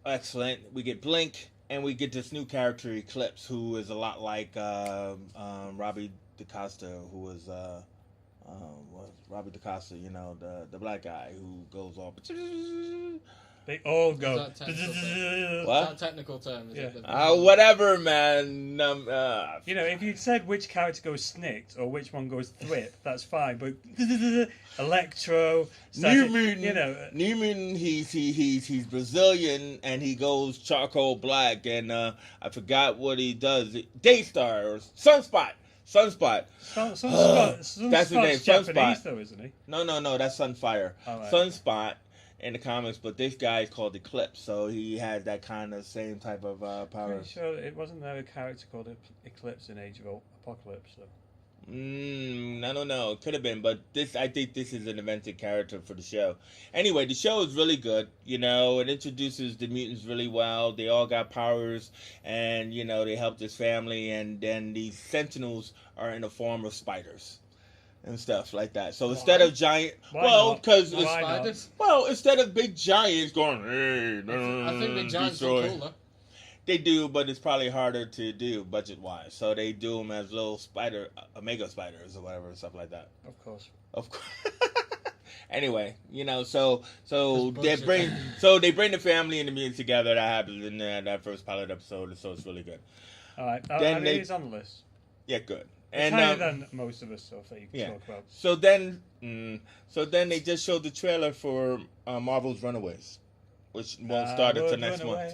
[SPEAKER 1] excellent. We get Blink, and we get this new character Eclipse, who is a lot like Robbie DaCosta, who was Robbie DaCosta, the black guy who goes off.
[SPEAKER 2] They all go.
[SPEAKER 3] What? Is that a technical term?
[SPEAKER 1] Whatever, man.
[SPEAKER 2] If you said which character goes snicked or which one goes thwip, that's fine. But Electro,
[SPEAKER 1] New Mutant, he's Brazilian and he goes charcoal black, and I forgot what he does. Daystar or Sunspot. That's his name.
[SPEAKER 2] Japanese, though, isn't he?
[SPEAKER 1] No, that's Sunfire.
[SPEAKER 2] Right.
[SPEAKER 1] Sunspot in the comics, but this guy is called Eclipse, so he has that kind of same type of power.
[SPEAKER 2] Pretty sure it wasn't there a character called Eclipse in Age of Apocalypse, though.
[SPEAKER 1] I don't know. It could have been, but I think this is an invented character for the show. Anyway, the show is really good. It introduces the mutants really well. They all got powers, and they help this family. And then these Sentinels are in the form of spiders and stuff like that. So instead of giant, instead of big giants going, hey,
[SPEAKER 3] I think big giants are cooler.
[SPEAKER 1] They do, but it's probably harder to do budget-wise. So they do them as little omega spiders or whatever, stuff like that.
[SPEAKER 2] Of course.
[SPEAKER 1] Anyway, so they bring the family and the mutants together. That happens in that first pilot episode, so it's really good.
[SPEAKER 2] All right, then he's on the list.
[SPEAKER 1] Yeah, good.
[SPEAKER 2] It's higher than most of the stuff that you can talk about.
[SPEAKER 1] So then they just showed the trailer for Marvel's Runaways, which won't start until next month.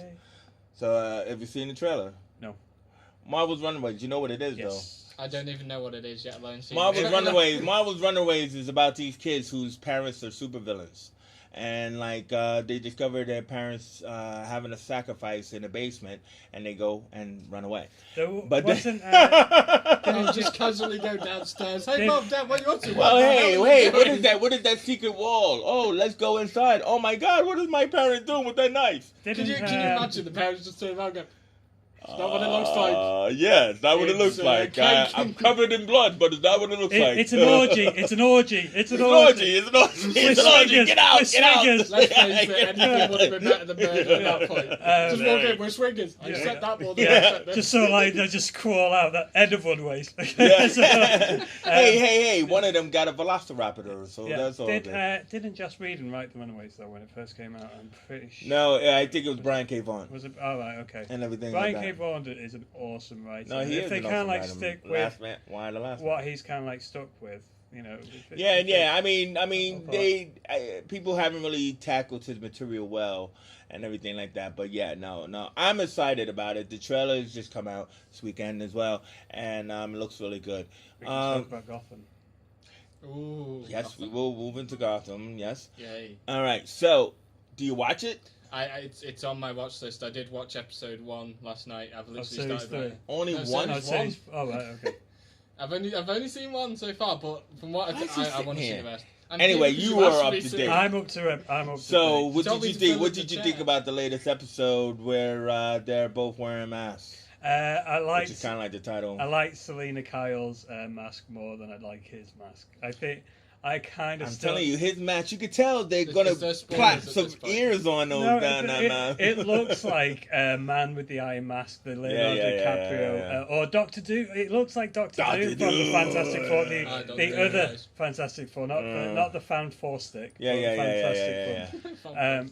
[SPEAKER 1] So, have you seen the trailer?
[SPEAKER 2] No.
[SPEAKER 1] Marvel's Runaways. You know what it is,
[SPEAKER 2] Yes.
[SPEAKER 3] I don't even know what it is yet alone.
[SPEAKER 1] though. Marvel's Runaways. Marvel's Runaways is about these kids whose parents are supervillains, and like they discover their parents having a sacrifice in the basement, and they go and run away.
[SPEAKER 2] There
[SPEAKER 1] But
[SPEAKER 2] wasn't.
[SPEAKER 3] I'll just casually go downstairs. Hey, Mom, Dad, what are you up to?
[SPEAKER 1] well,
[SPEAKER 3] What the
[SPEAKER 1] hey,
[SPEAKER 3] hell are you
[SPEAKER 1] what
[SPEAKER 3] doing?
[SPEAKER 1] is that? What is that secret wall? Oh, let's go inside. Oh my God, what is my parent doing with that knife?
[SPEAKER 3] Can you imagine the parents just turn around and go, it's not what it looks like.
[SPEAKER 1] Yeah, it's not what it looks
[SPEAKER 3] It's,
[SPEAKER 1] like.
[SPEAKER 3] cake.
[SPEAKER 1] I'm covered in blood, but it's not what it looks like.
[SPEAKER 2] It's an orgy. It's an orgy. It's an
[SPEAKER 1] It's an
[SPEAKER 2] orgy.
[SPEAKER 1] orgy. It's an orgy. It's an orgy. Get out. Get out.
[SPEAKER 2] Swingers.
[SPEAKER 3] Let's face it, anything would have been better than murder at that point. Just walk in, we're swingers. I
[SPEAKER 2] Yeah.
[SPEAKER 3] accept that more than I
[SPEAKER 2] Yeah,
[SPEAKER 3] accept this.
[SPEAKER 2] just so like they just crawl out that end of Runaways.
[SPEAKER 1] Yeah.
[SPEAKER 2] So,
[SPEAKER 1] hey! One of them got a velociraptor, so
[SPEAKER 2] yeah.
[SPEAKER 1] that's all good.
[SPEAKER 2] Didn't Joss Whedon write the Runaways though when it first came out? I'm pretty sure.
[SPEAKER 1] No, I think it was Brian K. Vaughan
[SPEAKER 2] Was it? Oh right, okay.
[SPEAKER 1] and everything
[SPEAKER 2] Brian
[SPEAKER 1] like
[SPEAKER 2] K.
[SPEAKER 1] that.
[SPEAKER 2] Vaughan is an awesome writer.
[SPEAKER 1] No, he
[SPEAKER 2] if
[SPEAKER 1] is.
[SPEAKER 2] they
[SPEAKER 1] an
[SPEAKER 2] kind of
[SPEAKER 1] awesome
[SPEAKER 2] like
[SPEAKER 1] writer.
[SPEAKER 2] stick
[SPEAKER 1] Last
[SPEAKER 2] with
[SPEAKER 1] man. Why the last?
[SPEAKER 2] what he's kind of like stuck with, you know.
[SPEAKER 1] Yeah. I mean, people haven't really tackled his material well and everything like that. But yeah, no, I'm excited about it. The trailer has just come out this weekend as well, and it looks really good.
[SPEAKER 2] We can talk about Gotham.
[SPEAKER 3] Ooh.
[SPEAKER 1] Yes, we will move into Gotham. Yes.
[SPEAKER 3] Yay.
[SPEAKER 1] All right. So, do you watch it?
[SPEAKER 3] It's on my watch list. I did watch episode 1 last night. I've literally
[SPEAKER 2] series
[SPEAKER 3] started.
[SPEAKER 2] three.
[SPEAKER 1] Only
[SPEAKER 3] No,
[SPEAKER 1] one.
[SPEAKER 3] series
[SPEAKER 2] Oh,
[SPEAKER 3] one.
[SPEAKER 2] series, oh right, okay.
[SPEAKER 3] I've only seen one so far, but from what
[SPEAKER 1] Why is he
[SPEAKER 3] I
[SPEAKER 1] sitting
[SPEAKER 3] want to see
[SPEAKER 1] here?
[SPEAKER 3] the rest. And
[SPEAKER 1] Anyway,
[SPEAKER 3] because
[SPEAKER 1] you
[SPEAKER 3] asked
[SPEAKER 1] are
[SPEAKER 3] me
[SPEAKER 1] up to date.
[SPEAKER 2] I'm up to
[SPEAKER 1] So,
[SPEAKER 2] date.
[SPEAKER 1] what
[SPEAKER 3] Told
[SPEAKER 1] did
[SPEAKER 3] me
[SPEAKER 1] you
[SPEAKER 3] to
[SPEAKER 1] think?
[SPEAKER 3] fill
[SPEAKER 1] What
[SPEAKER 3] in
[SPEAKER 1] did
[SPEAKER 3] the
[SPEAKER 1] you think
[SPEAKER 3] chat.
[SPEAKER 1] about the latest episode where they're both wearing masks?
[SPEAKER 2] I
[SPEAKER 1] Which is
[SPEAKER 2] liked
[SPEAKER 1] kind of like the title.
[SPEAKER 2] I like Selena Kyle's mask more than I like his mask. I think I kind of.
[SPEAKER 1] I'm
[SPEAKER 2] still,
[SPEAKER 1] telling you, his match, you could tell they're
[SPEAKER 3] Is
[SPEAKER 1] gonna
[SPEAKER 3] there spoilers
[SPEAKER 1] clap
[SPEAKER 3] at
[SPEAKER 1] some
[SPEAKER 3] this point?
[SPEAKER 1] ears on those.
[SPEAKER 2] No,
[SPEAKER 1] Nah.
[SPEAKER 2] it looks like Man with the Iron Mask, the Leonardo DiCaprio,
[SPEAKER 1] yeah.
[SPEAKER 2] or Doctor Doom. It looks like Doctor
[SPEAKER 1] Dr.
[SPEAKER 2] Doom from the
[SPEAKER 1] Doom.
[SPEAKER 2] Fantastic Four,
[SPEAKER 3] I don't
[SPEAKER 2] the
[SPEAKER 3] know,
[SPEAKER 2] other
[SPEAKER 3] guys.
[SPEAKER 2] Fantastic Four, not the Fan Four stick.
[SPEAKER 1] Yeah,
[SPEAKER 2] but
[SPEAKER 1] yeah,
[SPEAKER 2] the
[SPEAKER 1] yeah,
[SPEAKER 2] Fantastic
[SPEAKER 1] yeah.
[SPEAKER 2] Four.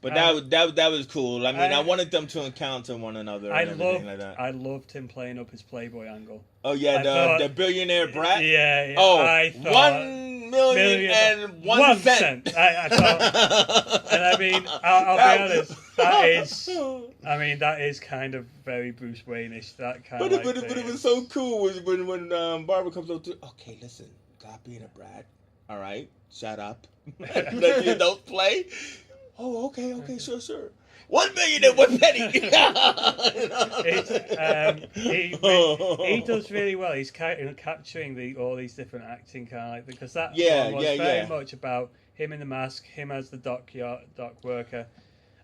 [SPEAKER 1] But that was cool. I mean, I
[SPEAKER 2] I-
[SPEAKER 1] wanted them to encounter one another and everything like that.
[SPEAKER 2] I loved him playing up his Playboy angle.
[SPEAKER 1] Oh yeah,
[SPEAKER 2] I thought-
[SPEAKER 1] the billionaire brat.
[SPEAKER 2] Yeah.
[SPEAKER 1] Oh,
[SPEAKER 2] I thought,
[SPEAKER 1] 1,000,001 cent.
[SPEAKER 2] I thought, and I mean, I'll be honest. That is kind of very Bruce Wayne-ish. That kind
[SPEAKER 1] But
[SPEAKER 2] of.
[SPEAKER 1] it was so cool when Barbara comes up to. Okay, listen, God being a brat. All right, shut up. Let the adults play. Oh, okay, sure. 1,000,001 penny.
[SPEAKER 2] He does really well. He's capturing all these different acting kind of like because that
[SPEAKER 1] Yeah,
[SPEAKER 2] one was
[SPEAKER 1] yeah,
[SPEAKER 2] very
[SPEAKER 1] yeah.
[SPEAKER 2] much about him in the mask, him as the dock worker.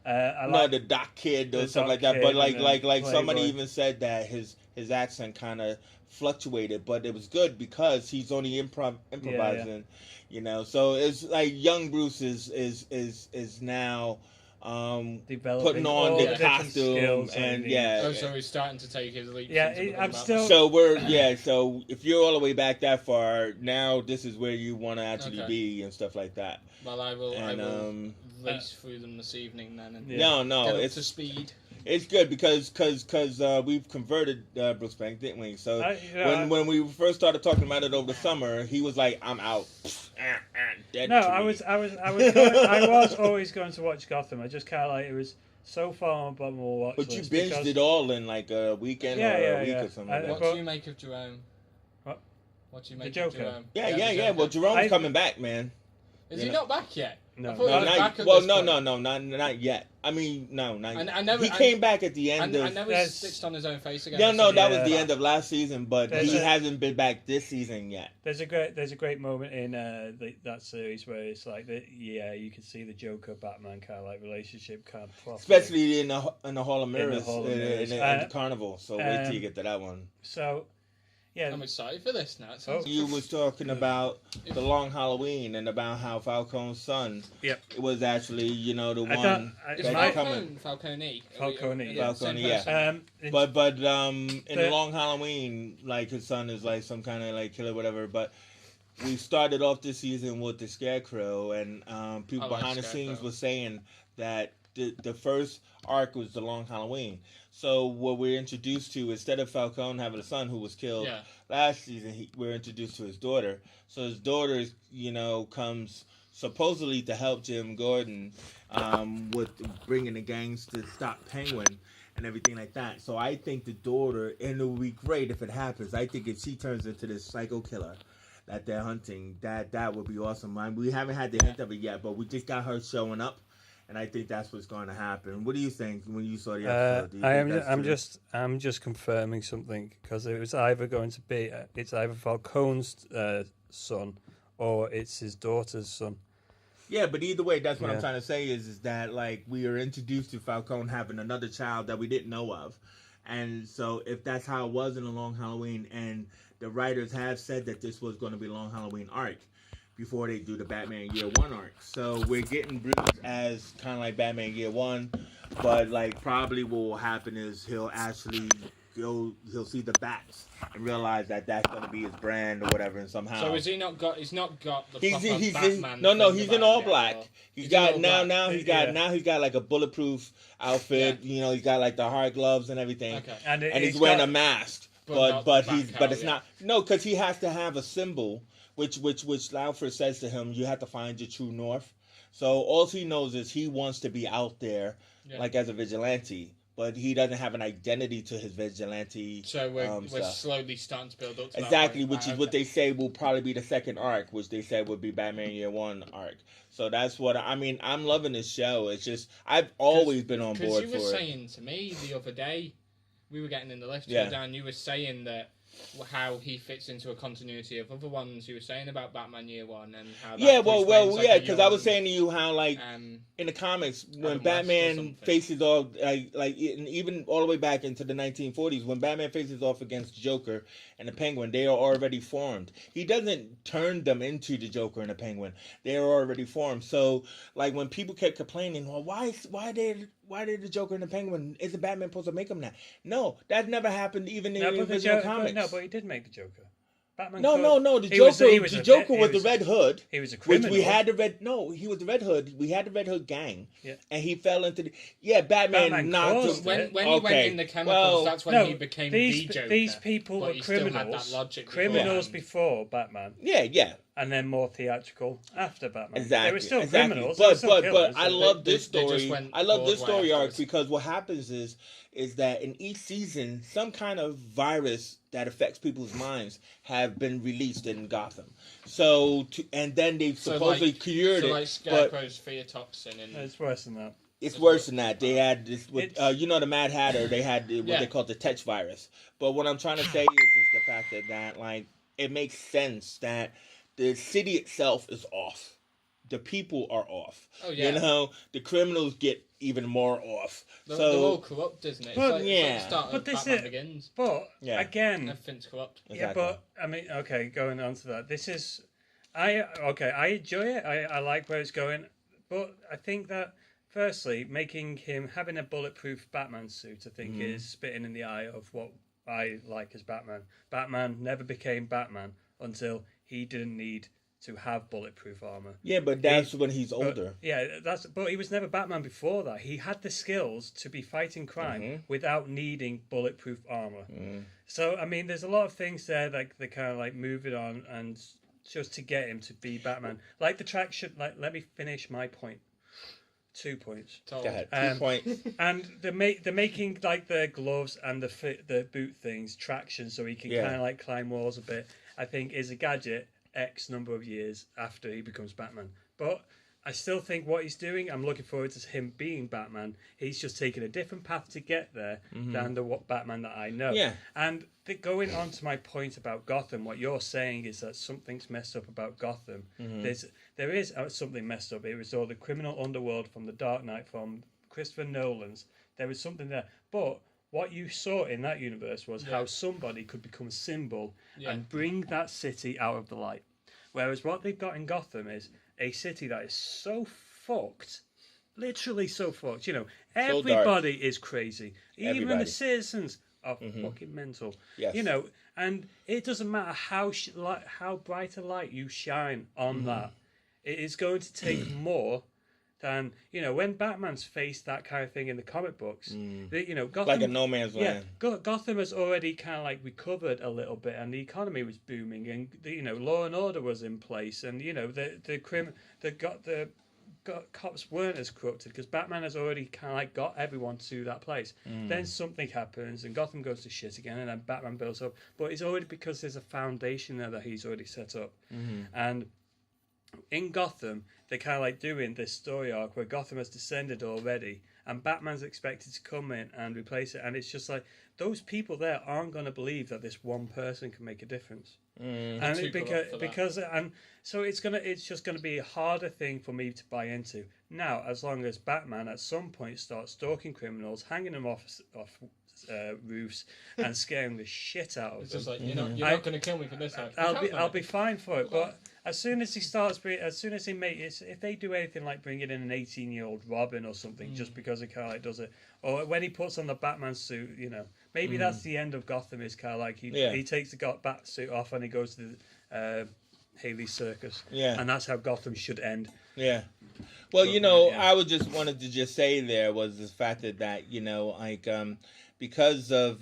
[SPEAKER 1] The doc kid or
[SPEAKER 2] The
[SPEAKER 1] something like
[SPEAKER 2] doc
[SPEAKER 1] that. But
[SPEAKER 2] kid
[SPEAKER 1] like
[SPEAKER 2] and then
[SPEAKER 1] somebody
[SPEAKER 2] Playboy.
[SPEAKER 1] even said that his accent kind of fluctuated, but it was good because he's only improvising. You know, so it's like young Bruce is now
[SPEAKER 2] Developing
[SPEAKER 1] putting on
[SPEAKER 2] all
[SPEAKER 1] the
[SPEAKER 2] different
[SPEAKER 1] costume
[SPEAKER 2] skills
[SPEAKER 1] and
[SPEAKER 2] the-
[SPEAKER 1] yeah.
[SPEAKER 3] Oh, so he's starting to take his leaps.
[SPEAKER 2] Yeah,
[SPEAKER 3] into becoming
[SPEAKER 2] I'm
[SPEAKER 3] Batman.
[SPEAKER 2] still-
[SPEAKER 1] So so if you're all the way back that far, now this is where you want to actually
[SPEAKER 3] Okay.
[SPEAKER 1] be and stuff like that.
[SPEAKER 3] Well, I will
[SPEAKER 1] And
[SPEAKER 3] race through them this evening then. And
[SPEAKER 2] Yeah.
[SPEAKER 1] no,
[SPEAKER 3] get up
[SPEAKER 1] it's
[SPEAKER 3] to speed.
[SPEAKER 1] it's good because we've converted Bruce Bank, didn't we? So when we first started talking about it over the summer, he was like, "I'm out." Dead
[SPEAKER 2] No,
[SPEAKER 1] to
[SPEAKER 2] I
[SPEAKER 1] me.
[SPEAKER 2] was always going to watch Gotham. I just kind of like it was so far on the bottom of my watch
[SPEAKER 1] But you
[SPEAKER 2] list
[SPEAKER 1] binged
[SPEAKER 2] because-
[SPEAKER 1] it all in like a weekend
[SPEAKER 2] Yeah,
[SPEAKER 1] or
[SPEAKER 2] yeah,
[SPEAKER 1] a week
[SPEAKER 2] yeah.
[SPEAKER 1] or something like
[SPEAKER 2] I-
[SPEAKER 1] that.
[SPEAKER 3] What do you make of Jerome?
[SPEAKER 2] What?
[SPEAKER 3] What do you
[SPEAKER 2] The
[SPEAKER 3] make
[SPEAKER 2] Joker.
[SPEAKER 3] of Jerome?
[SPEAKER 1] Yeah.
[SPEAKER 3] the Joker.
[SPEAKER 1] Well, Jerome's
[SPEAKER 2] I-
[SPEAKER 1] coming back, man.
[SPEAKER 3] Is
[SPEAKER 1] you
[SPEAKER 3] he
[SPEAKER 1] know.
[SPEAKER 3] not back yet?
[SPEAKER 2] No.
[SPEAKER 3] I thought he
[SPEAKER 1] No,
[SPEAKER 3] was back at
[SPEAKER 1] well,
[SPEAKER 3] this
[SPEAKER 1] no,
[SPEAKER 3] point.
[SPEAKER 1] not yet. I mean, no, not yet.
[SPEAKER 3] I know-
[SPEAKER 1] he
[SPEAKER 3] I-
[SPEAKER 1] came back at the
[SPEAKER 3] I
[SPEAKER 1] end of.
[SPEAKER 3] know he's
[SPEAKER 2] There's-
[SPEAKER 3] stitched on his own face again.
[SPEAKER 1] No, that was
[SPEAKER 2] Yeah.
[SPEAKER 1] the end of last season, but
[SPEAKER 2] There's
[SPEAKER 1] he
[SPEAKER 2] a-
[SPEAKER 1] hasn't been back this season yet.
[SPEAKER 2] There's a great moment in that series where it's like you can see the Joker Batman kind of like relationship kind of properly.
[SPEAKER 1] Especially in the Hall of Mirrors,
[SPEAKER 2] Hall of
[SPEAKER 1] in
[SPEAKER 2] Mirrors.
[SPEAKER 1] the Carnival. So wait till you get to that one.
[SPEAKER 2] So yeah,
[SPEAKER 3] I'm excited for this now. It sounds-
[SPEAKER 1] You was talking about the Long Halloween and about how Falcone's son
[SPEAKER 2] Yep.
[SPEAKER 1] was actually, the
[SPEAKER 2] I
[SPEAKER 1] one
[SPEAKER 2] don't-
[SPEAKER 3] Is
[SPEAKER 1] that
[SPEAKER 2] my-
[SPEAKER 1] coming.
[SPEAKER 3] Falcone?
[SPEAKER 2] Falcone,
[SPEAKER 3] Yeah,
[SPEAKER 1] Falcone,
[SPEAKER 3] same
[SPEAKER 1] yeah.
[SPEAKER 3] person.
[SPEAKER 1] But in
[SPEAKER 2] The-
[SPEAKER 1] Long Halloween, like his son is like some kind of like killer, whatever. But we started off this season with the Scarecrow, and people
[SPEAKER 3] I like
[SPEAKER 1] behind the
[SPEAKER 3] Scarecrow.
[SPEAKER 1] scenes was saying that the first arc was the Long Halloween. So what we're introduced to, instead of Falcone having a son who was killed
[SPEAKER 3] Yeah.
[SPEAKER 1] last season, we're introduced to his daughter. So his daughter, comes supposedly to help Jim Gordon with bringing the gangs to stop Penguin. and everything like that. So I think the daughter, and it would be great if it happens. I think if she turns into this psycho killer that they're hunting, that would be awesome. We haven't had the hint of it yet, but we just got her showing up, and I think that's what's going to happen. What do you think when you saw the episode? Do you think that's true?
[SPEAKER 2] I'm just confirming something because it was either going to be it's either Falcone's son or it's his daughter's son.
[SPEAKER 1] Yeah, but either way, that's what I'm trying to say is that like we are introduced to Falcone having another child that we didn't know of, and so if that's how it was in a Long Halloween, and the writers have said that this was going to be a Long Halloween arc before they do the Batman Year One arc, so we're getting Bruce as kind of like Batman Year One, but like probably what will happen is he'll actually he'll see the bats and realize that that's going to be his brand or whatever, and somehow.
[SPEAKER 3] So he's not got the
[SPEAKER 1] he's
[SPEAKER 3] Batman.
[SPEAKER 1] No, he's in all black. He's got now
[SPEAKER 3] he's
[SPEAKER 1] got like a bulletproof outfit.
[SPEAKER 3] Yeah.
[SPEAKER 1] You know, he's got like the hard gloves and everything.
[SPEAKER 3] Okay.
[SPEAKER 1] And he's wearing a mask. But it's
[SPEAKER 3] not
[SPEAKER 1] because he has to have a symbol, which Alfred says to him, you have to find your true north. So all he knows is he wants to be out there, like as a vigilante. But he doesn't have an identity to his vigilante.
[SPEAKER 3] So we're slowly starting to build up to
[SPEAKER 1] exactly,
[SPEAKER 3] that
[SPEAKER 1] which is what they say will probably be the second arc, which they said would be Batman Year One arc. So that's what I mean. I'm loving this show. It's just I've always been on board for it.
[SPEAKER 3] Because you were saying to me the other day, we were getting in the lift down. You were saying that how he fits into a continuity of other ones. You were saying about Batman Year One and how that
[SPEAKER 1] because I was saying to you how like in the comics when Batman faces off like even all the way back into the 1940s when Batman faces off against Joker and the Penguin, they are already formed. He doesn't turn them into the Joker and the Penguin. They are already formed. So like when people kept complaining, well, why did the Joker and the Penguin? Isn't Batman supposed to make them that? No, that never happened even in the original comics.
[SPEAKER 2] No, but he did make the Joker. Batman.
[SPEAKER 1] No. The Joker was the Red Hood.
[SPEAKER 2] He was a criminal.
[SPEAKER 1] Which we had the Red. No, he was the Red Hood. We had the Red Hood gang.
[SPEAKER 2] Yeah.
[SPEAKER 1] And he fell into the. Batman knocked him.
[SPEAKER 3] When he went in the chemicals, that's when he became the Joker.
[SPEAKER 2] These people were criminals before Batman.
[SPEAKER 1] Yeah.
[SPEAKER 2] And then more theatrical after Batman.
[SPEAKER 1] Exactly.
[SPEAKER 2] They were still criminals.
[SPEAKER 1] But I love this story. I love this story arc because what happens is that in each season, some kind of virus that affects people's minds have been released in Gotham. And then they supposedly cured it.
[SPEAKER 3] Like Scarecrow's fear toxin.
[SPEAKER 2] It's worse than that.
[SPEAKER 1] It's worse than that. They had this with, the Mad Hatter. They had what they call the Tetch virus. But what I'm trying to say is the fact that like it makes sense that the city itself is off. The people are off.
[SPEAKER 3] Oh yeah.
[SPEAKER 1] You know, the criminals get even more off.
[SPEAKER 3] They're all corrupt, isn't it? It's like the start of Batman Begins.
[SPEAKER 2] But again,
[SPEAKER 3] everything's corrupt.
[SPEAKER 1] Exactly.
[SPEAKER 2] Yeah, but I mean, okay, going on to that. This is, I enjoy it. I like where it's going, but I think that firstly, having a bulletproof Batman suit, I think is spitting in the eye of what I like as Batman. Batman never became Batman until he didn't need to have bulletproof armor.
[SPEAKER 1] Yeah, but that's when he's older.
[SPEAKER 2] But he was never Batman before that. He had the skills to be fighting crime without needing bulletproof armor. So I mean, there's a lot of things there like they kind of like move it on and just to get him to be Batman. Like the track should let me finish my point. 2 points.
[SPEAKER 1] Go ahead. 2 points.
[SPEAKER 2] And they're making like the gloves and the boot things traction so he can kind of like climb walls a bit. I think is a gadget X number of years after he becomes Batman. But I still think what he's doing, I'm looking forward to him being Batman. He's just taking a different path to get there than the Batman that I know.
[SPEAKER 1] Yeah.
[SPEAKER 2] And going on to my point about Gotham, what you're saying is that something's messed up about Gotham. There is something messed up. It was all the criminal underworld from The Dark Knight, from Christopher Nolan's. There was something there. But what you saw in that universe was how somebody could become a symbol and bring that city out of the light. Whereas what they've got in Gotham is a city that is so fucked, literally so fucked. You know, everybody is crazy. Even the citizens are fucking mental.
[SPEAKER 1] Yes.
[SPEAKER 2] You know, and it doesn't matter how bright a light you shine on that. It is going to take more than, you know, when Batman's faced that kind of thing in the comic books, you know, Gotham,
[SPEAKER 1] like a no man's land.
[SPEAKER 2] Gotham has already kind of like recovered a little bit, and the economy was booming, and you know, law and order was in place, and you know, the cops weren't as corrupted because Batman has already kind of like got everyone to that place. Then something happens and Gotham goes to shit again, and then Batman builds up. But it's already because there's a foundation there that he's already set up, and in Gotham, they're kind of like doing this story arc where Gotham has descended already, and Batman's expected to come in and replace it. And it's just like those people there aren't going to believe that this one person can make a difference. And because and so it's just gonna be a harder thing for me to buy into now, as long as Batman at some point starts stalking criminals, hanging them off roofs, and scaring the shit out of
[SPEAKER 3] It's
[SPEAKER 2] them.
[SPEAKER 3] just like you're not going to kill me for this.
[SPEAKER 2] I'll be fine for it, but as soon as he makes, if they do anything like bringing in an 18-year-old Robin or something, just because he kind of like does it, or when he puts on the Batman suit, maybe that's the end of Gotham. Is kind of like he takes the bat suit off and he goes to the Haley Circus, and that's how Gotham should end.
[SPEAKER 1] Yeah. Well, I would just wanted to just say there was the fact that because of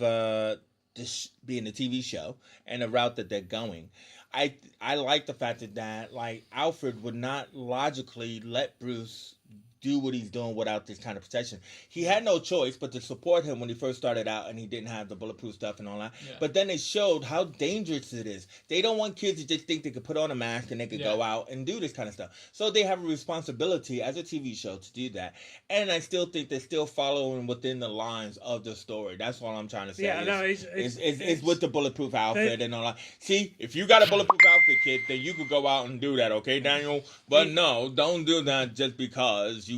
[SPEAKER 1] this being a TV show and the route that they're going, I like the fact that like Alfred would not logically let Bruce do what he's doing without this kind of protection. He had no choice but to support him when he first started out and he didn't have the bulletproof stuff and all that. Yeah. But then it showed how dangerous it is. They don't want kids to just think they could put on a mask and they could go out and do this kind of stuff. So they have a responsibility as a TV show to do that. And I still think they're still following within the lines of the story. That's all I'm trying to say.
[SPEAKER 2] Yeah,
[SPEAKER 1] it's with the bulletproof outfit and all that. See, if you got a bulletproof outfit, kid, then you could go out and do that, okay, Daniel? But no, don't do that just because you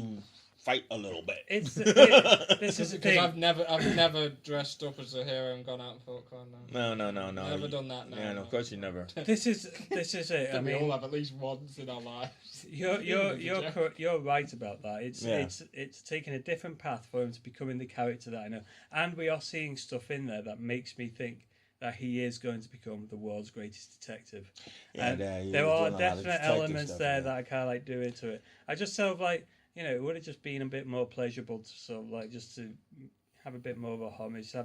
[SPEAKER 1] fight a little bit.
[SPEAKER 3] This is because I've never dressed up as a hero and gone out and fought crime.
[SPEAKER 1] No.
[SPEAKER 3] Never done that. No,
[SPEAKER 1] of course you never.
[SPEAKER 2] This is it. I mean,
[SPEAKER 3] we all have at least once in our lives.
[SPEAKER 2] You're right about that. It's taken a different path for him to becoming the character that I know, and we are seeing stuff in there that makes me think that he is going to become the world's greatest detective. And there are definite elements there that I kind of like do into it. I just sort of like, it would have just been a bit more pleasurable to sort of like just to have a bit more of a homage. I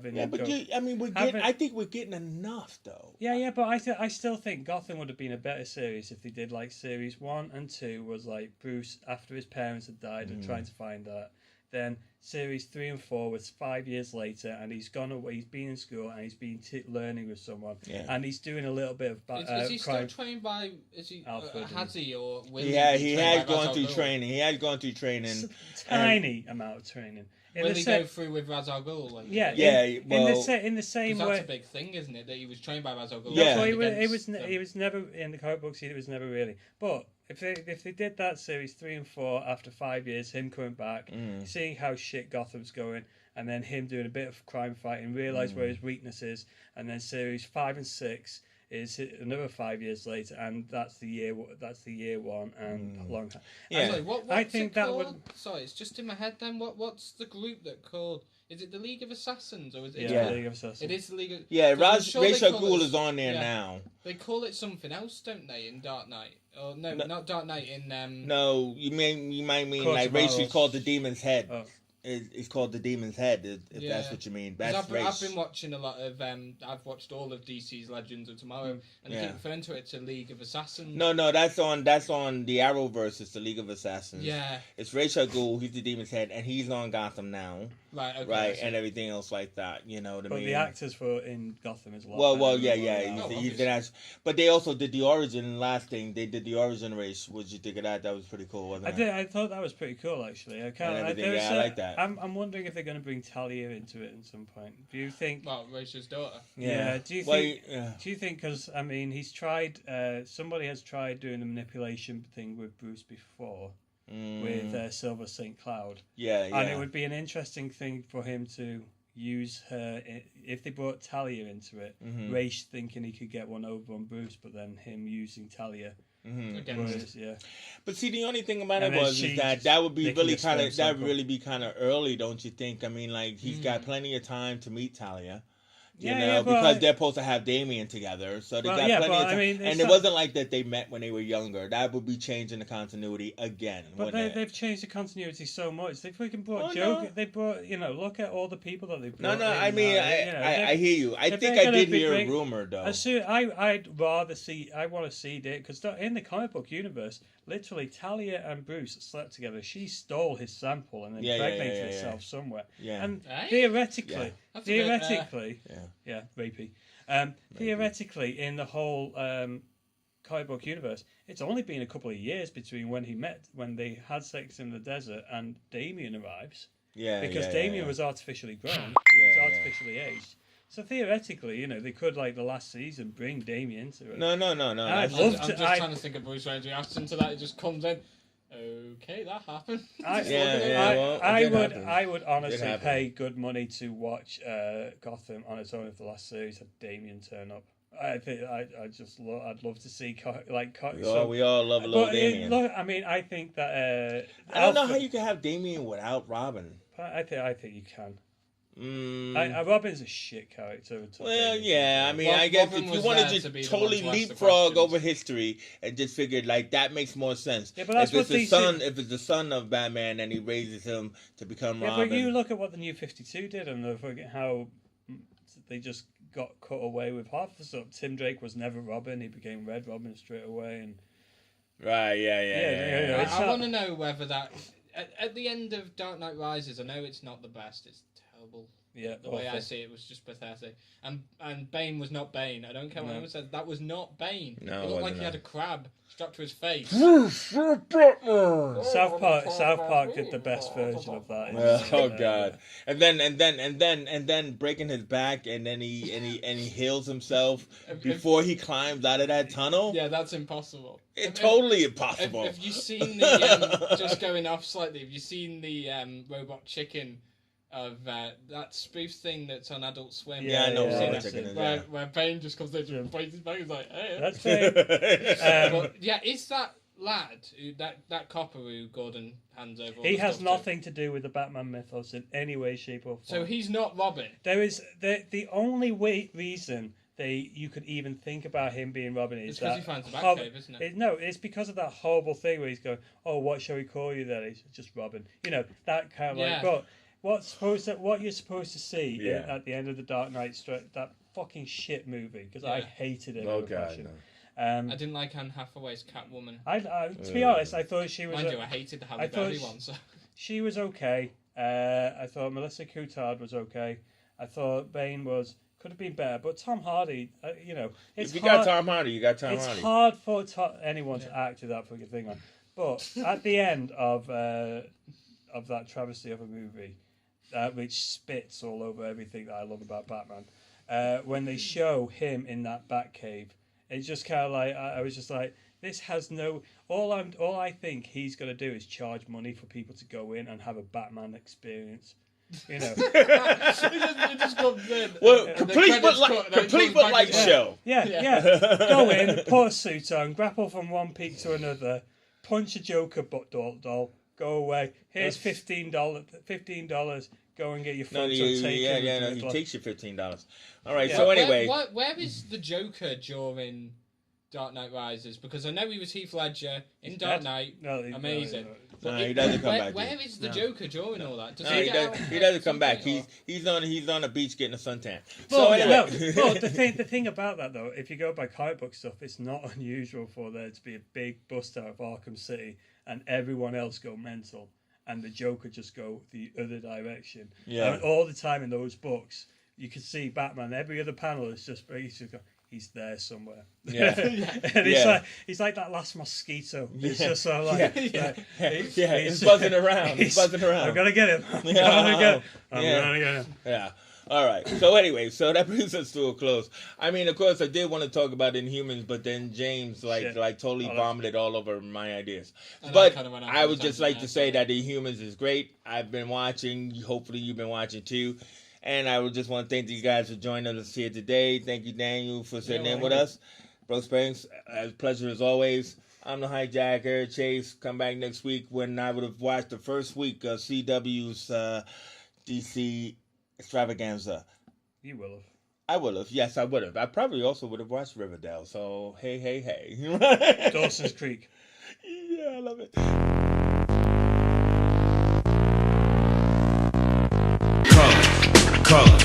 [SPEAKER 1] think we're getting enough though.
[SPEAKER 2] Yeah, but I still think Gotham would have been a better series if they did like series 1 and 2 was like Bruce after his parents had died and trying to find that. Then series 3 and 4 was 5 years later, and he's gone away. He's been in school and he's been learning with someone, and he's doing a little bit of
[SPEAKER 3] is he still trained by? Is he has he or will
[SPEAKER 1] he has gone through training. He has gone through training.
[SPEAKER 2] Tiny amount of training.
[SPEAKER 3] Will he go through with Ra's al Ghul? Like,
[SPEAKER 2] in the same way.
[SPEAKER 3] That's a big thing, isn't it? That he was trained by Ra's al Ghul.
[SPEAKER 2] Yeah, he was never in the comic books. He was never really. But if they did that series 3 and 4 after 5 years, him coming back, seeing how shit Gotham's going, and then him doing a bit of crime fighting, realise where his weakness is, and then series 5 and 6 is another 5 years later, and that's the year one and long.
[SPEAKER 3] Yeah, sorry, I think that would. Sorry, it's just in my head. Then what's the group that called? Is it the League of Assassins or is it?
[SPEAKER 2] Yeah, the League of Assassins.
[SPEAKER 3] It is the League of.
[SPEAKER 1] Yeah, Ra's al Ghul is on there now.
[SPEAKER 3] They call it something else, don't they? In Dark Knight. Oh no, not Dark Knight. In
[SPEAKER 1] No, you might mean like Ra's called the Demon's Head.
[SPEAKER 2] Oh.
[SPEAKER 1] It's called the Demon's Head, if that's what you mean. I've
[SPEAKER 3] been watching a lot of. I've watched all of DC's Legends of Tomorrow, and they keep referring to it to League of Assassins. No, that's on the Arrowverse. It's the League of Assassins. Yeah, it's Ra's al Ghul. He's the Demon's Head, and he's on Gotham now. Right. Okay,
[SPEAKER 1] right, and everything else like that. You know what I mean?
[SPEAKER 2] But the actors for in Gotham as well.
[SPEAKER 1] He's an actor. But they also did the origin. Last thing they did the origin race. What did you think of that? That was pretty cool, wasn't it?
[SPEAKER 2] I thought that was pretty cool actually. I like that. I'm wondering if they're going to bring Talia into it at some point. Do you think?
[SPEAKER 3] Well, Rachel's daughter.
[SPEAKER 2] Yeah. Do you think? Do you think? Because I mean, he's tried. Somebody has tried doing the manipulation thing with Bruce before. With Silver St. Cloud. Yeah. And it would be an interesting thing for him to use her if they brought Talia into it. Ra's thinking he could get one over on Bruce, but then him using Talia.
[SPEAKER 1] But see, the only thing about it was that would be really kind of early, don't you think? I mean, like he's got plenty of time to meet Talia. Because they're supposed to have Damien together, so they got plenty of time. I mean, and it wasn't like that they met when they were younger. That would be changing the continuity again.
[SPEAKER 2] But they've changed the continuity so much. They freaking brought Joker. No. They brought, look at all the people that they brought.
[SPEAKER 1] No. I mean, I hear you. I think I did hear a rumor though.
[SPEAKER 2] I'd rather see. I want to see it because in the comic book universe, literally Talia and Bruce slept together. She stole his sample and then
[SPEAKER 1] Yeah,
[SPEAKER 2] impregnated herself somewhere.
[SPEAKER 1] Yeah.
[SPEAKER 2] And
[SPEAKER 3] Eh?
[SPEAKER 2] theoretically,
[SPEAKER 3] That's a bit,
[SPEAKER 2] rapey. Theoretically, in the whole comic book universe, it's only been a couple of years between when they had sex in the desert, and Damien arrives.
[SPEAKER 1] Yeah,
[SPEAKER 2] because
[SPEAKER 1] yeah,
[SPEAKER 2] Damien
[SPEAKER 1] yeah.
[SPEAKER 2] was artificially grown, he was
[SPEAKER 1] Yeah.
[SPEAKER 2] artificially aged. So theoretically, they could, like the last season, bring Damien to it.
[SPEAKER 1] No.
[SPEAKER 2] I'd
[SPEAKER 1] That's
[SPEAKER 2] love
[SPEAKER 3] I'm
[SPEAKER 2] to-
[SPEAKER 3] just trying to think of Bruce Wayne's reaction to that. It just comes in. Okay, that happened.
[SPEAKER 2] I would
[SPEAKER 1] It
[SPEAKER 2] honestly
[SPEAKER 1] happened.
[SPEAKER 2] pay good money to watch Gotham on its own if the last series had Damien turn up. I think I'd love to see
[SPEAKER 1] we all love a little Damien.
[SPEAKER 2] Look, I mean, I think that
[SPEAKER 1] I don't know how you can have Damien without Robin.
[SPEAKER 2] I think you can.
[SPEAKER 1] Mm.
[SPEAKER 2] Robin's a shit character.
[SPEAKER 1] Well, yeah, I mean,
[SPEAKER 3] Rob-
[SPEAKER 1] I guess
[SPEAKER 3] Robin
[SPEAKER 1] if you
[SPEAKER 3] was
[SPEAKER 1] want
[SPEAKER 3] there
[SPEAKER 1] to
[SPEAKER 3] to
[SPEAKER 1] just
[SPEAKER 3] be the
[SPEAKER 1] totally
[SPEAKER 3] one to ask the
[SPEAKER 1] leapfrog
[SPEAKER 3] questions.
[SPEAKER 1] over history and just figured like that makes more sense.
[SPEAKER 2] Yeah, but that's
[SPEAKER 1] if it's
[SPEAKER 2] what
[SPEAKER 1] the
[SPEAKER 2] DC
[SPEAKER 1] son, if it's the son of Batman and he raises him to become
[SPEAKER 2] Yeah,
[SPEAKER 1] Robin.
[SPEAKER 2] but you look at what the New 52 did and how they just got cut away with half the stuff. Tim Drake was never Robin; he became Red Robin straight away. And
[SPEAKER 1] Right? Yeah.
[SPEAKER 2] It's
[SPEAKER 3] I
[SPEAKER 2] not-
[SPEAKER 3] want to know whether that at the end of Dark Knight Rises. I know it's not the best; it's terrible.
[SPEAKER 2] yeah,
[SPEAKER 3] The way I
[SPEAKER 2] awful.
[SPEAKER 3] see it was just pathetic. And Bane was not Bane. I don't care what
[SPEAKER 2] No.
[SPEAKER 3] anyone says. That was not Bane.
[SPEAKER 1] No,
[SPEAKER 3] it
[SPEAKER 1] it
[SPEAKER 3] looked like
[SPEAKER 1] wasn't,
[SPEAKER 3] he had
[SPEAKER 1] no.
[SPEAKER 3] a crab strapped to his face.
[SPEAKER 2] South Park did the best version of that.
[SPEAKER 1] Oh God! And then breaking his back, and then he heals himself before he climbs out of that tunnel.
[SPEAKER 3] Yeah, that's impossible.
[SPEAKER 1] It's totally impossible.
[SPEAKER 3] Have you seen the just going off slightly? Have you seen the Robot Chicken of that spoof thing that's on Adult Swim?
[SPEAKER 1] Yeah, I know
[SPEAKER 2] Yeah,
[SPEAKER 1] Robot
[SPEAKER 2] I've
[SPEAKER 1] Chicken is
[SPEAKER 3] Where,
[SPEAKER 1] there.
[SPEAKER 3] where Bane just comes in and breaks his back. He's like, hey.
[SPEAKER 2] That's fair.
[SPEAKER 3] But, yeah, is that lad that copper who Gordon hands over? all
[SPEAKER 2] He
[SPEAKER 3] the
[SPEAKER 2] has
[SPEAKER 3] stuff to?
[SPEAKER 2] nothing to do with the Batman mythos in any way, shape, or form.
[SPEAKER 3] So he's not Robin.
[SPEAKER 2] There is the only reason you could even think about him being Robin is
[SPEAKER 3] It's because
[SPEAKER 2] that
[SPEAKER 3] he finds the Batcave, isn't it?
[SPEAKER 2] No, it's because of that horrible thing where he's going, "Oh, what shall we call you?" Then he's just Robin. That kind of
[SPEAKER 3] Yeah.
[SPEAKER 2] But what you're supposed to see
[SPEAKER 1] Yeah.
[SPEAKER 2] at the end of the Dark Knight that fucking shit movie, because I
[SPEAKER 3] Yeah.
[SPEAKER 2] hated it.
[SPEAKER 1] Oh
[SPEAKER 2] with
[SPEAKER 1] God!
[SPEAKER 2] passion.
[SPEAKER 1] No.
[SPEAKER 3] I didn't like Anne Hathaway's Catwoman.
[SPEAKER 2] To be honest, I thought she was.
[SPEAKER 3] Mind you, I hated the Halle
[SPEAKER 2] I thought
[SPEAKER 3] Berry
[SPEAKER 2] she-
[SPEAKER 3] one. So.
[SPEAKER 2] She was okay. I thought Melissa Coulthard was okay. I thought Bane could have been better, but Tom Hardy, it's
[SPEAKER 1] If you
[SPEAKER 2] hard.
[SPEAKER 1] got Tom Hardy, you got Tom
[SPEAKER 2] It's
[SPEAKER 1] Hardy.
[SPEAKER 2] hard for anyone to act with that fucking thing on. But at the end of that travesty of a movie, which spits all over everything that I love about Batman, when they show him in that Batcave, it's just kind of like I was just like, this has no. All I think he's gonna do is charge money for people to go in and have a Batman experience.
[SPEAKER 3] It just comes in.
[SPEAKER 1] Well,
[SPEAKER 3] and the
[SPEAKER 1] complete
[SPEAKER 3] credits
[SPEAKER 1] but
[SPEAKER 3] cut, and then it
[SPEAKER 1] complete
[SPEAKER 3] goes
[SPEAKER 1] but
[SPEAKER 3] back
[SPEAKER 1] light
[SPEAKER 3] again.
[SPEAKER 1] show.
[SPEAKER 2] Yeah. Go in, put a suit on, grapple from one peak to another, punch a Joker doll, go away. Here's $15. Go and get your
[SPEAKER 1] No,
[SPEAKER 2] photo taken.
[SPEAKER 1] he takes you $15. All right.
[SPEAKER 2] Yeah.
[SPEAKER 1] So anyway,
[SPEAKER 3] Where is the Joker during Dark Knight Rises? Because I know he was Heath Ledger in Dark
[SPEAKER 2] dead.
[SPEAKER 3] Knight.
[SPEAKER 2] No,
[SPEAKER 3] Amazing.
[SPEAKER 1] No, he doesn't come back.
[SPEAKER 3] Where is the
[SPEAKER 2] No.
[SPEAKER 3] Joker during all that? Does
[SPEAKER 1] No,
[SPEAKER 3] he,
[SPEAKER 1] he
[SPEAKER 3] get
[SPEAKER 1] does.
[SPEAKER 3] out
[SPEAKER 1] He doesn't
[SPEAKER 3] at
[SPEAKER 1] come
[SPEAKER 3] some
[SPEAKER 1] back.
[SPEAKER 3] point,
[SPEAKER 1] He's on a beach getting a suntan. So
[SPEAKER 2] Well,
[SPEAKER 1] anyway,
[SPEAKER 2] well, the thing about that though, if you go by comic book stuff, it's not unusual for there to be a big bust out of Arkham City and everyone else go mental, and the Joker just go the other direction.
[SPEAKER 1] Yeah.
[SPEAKER 2] And all the time in those books, you can see Batman. Every other panel is he's there somewhere.
[SPEAKER 1] Yeah.
[SPEAKER 2] and he's like that last mosquito. It's just so like,
[SPEAKER 1] it's buzzing around. It's buzzing around.
[SPEAKER 2] I'm gonna get him. I'm
[SPEAKER 1] Yeah.
[SPEAKER 2] gonna get him. I'm
[SPEAKER 1] Yeah.
[SPEAKER 2] gonna get him.
[SPEAKER 1] Yeah. All right. So anyway, so that brings us to a close. I mean, of course, I did want to talk about Inhumans, but then James
[SPEAKER 2] Shit.
[SPEAKER 1] totally vomited all over my ideas.
[SPEAKER 3] And
[SPEAKER 1] But
[SPEAKER 3] I kinda went off
[SPEAKER 1] I
[SPEAKER 3] on
[SPEAKER 1] would
[SPEAKER 3] a
[SPEAKER 1] just
[SPEAKER 3] tangent
[SPEAKER 1] like to
[SPEAKER 3] there,
[SPEAKER 1] say that Inhumans is great. I've been watching. Hopefully, you've been watching too. And I would just want to thank you guys for joining us here today. Thank you, Daniel, for sitting in with us. Bro Spanks, a pleasure as always. I'm the hijacker, Chase. Come back next week when I would have watched the first week of CW's DC extravaganza.
[SPEAKER 2] You will have.
[SPEAKER 1] I would have. Yes, I would have. I probably also would have watched Riverdale. So, hey.
[SPEAKER 2] Dawson's Creek.
[SPEAKER 1] Yeah, I love it. Color.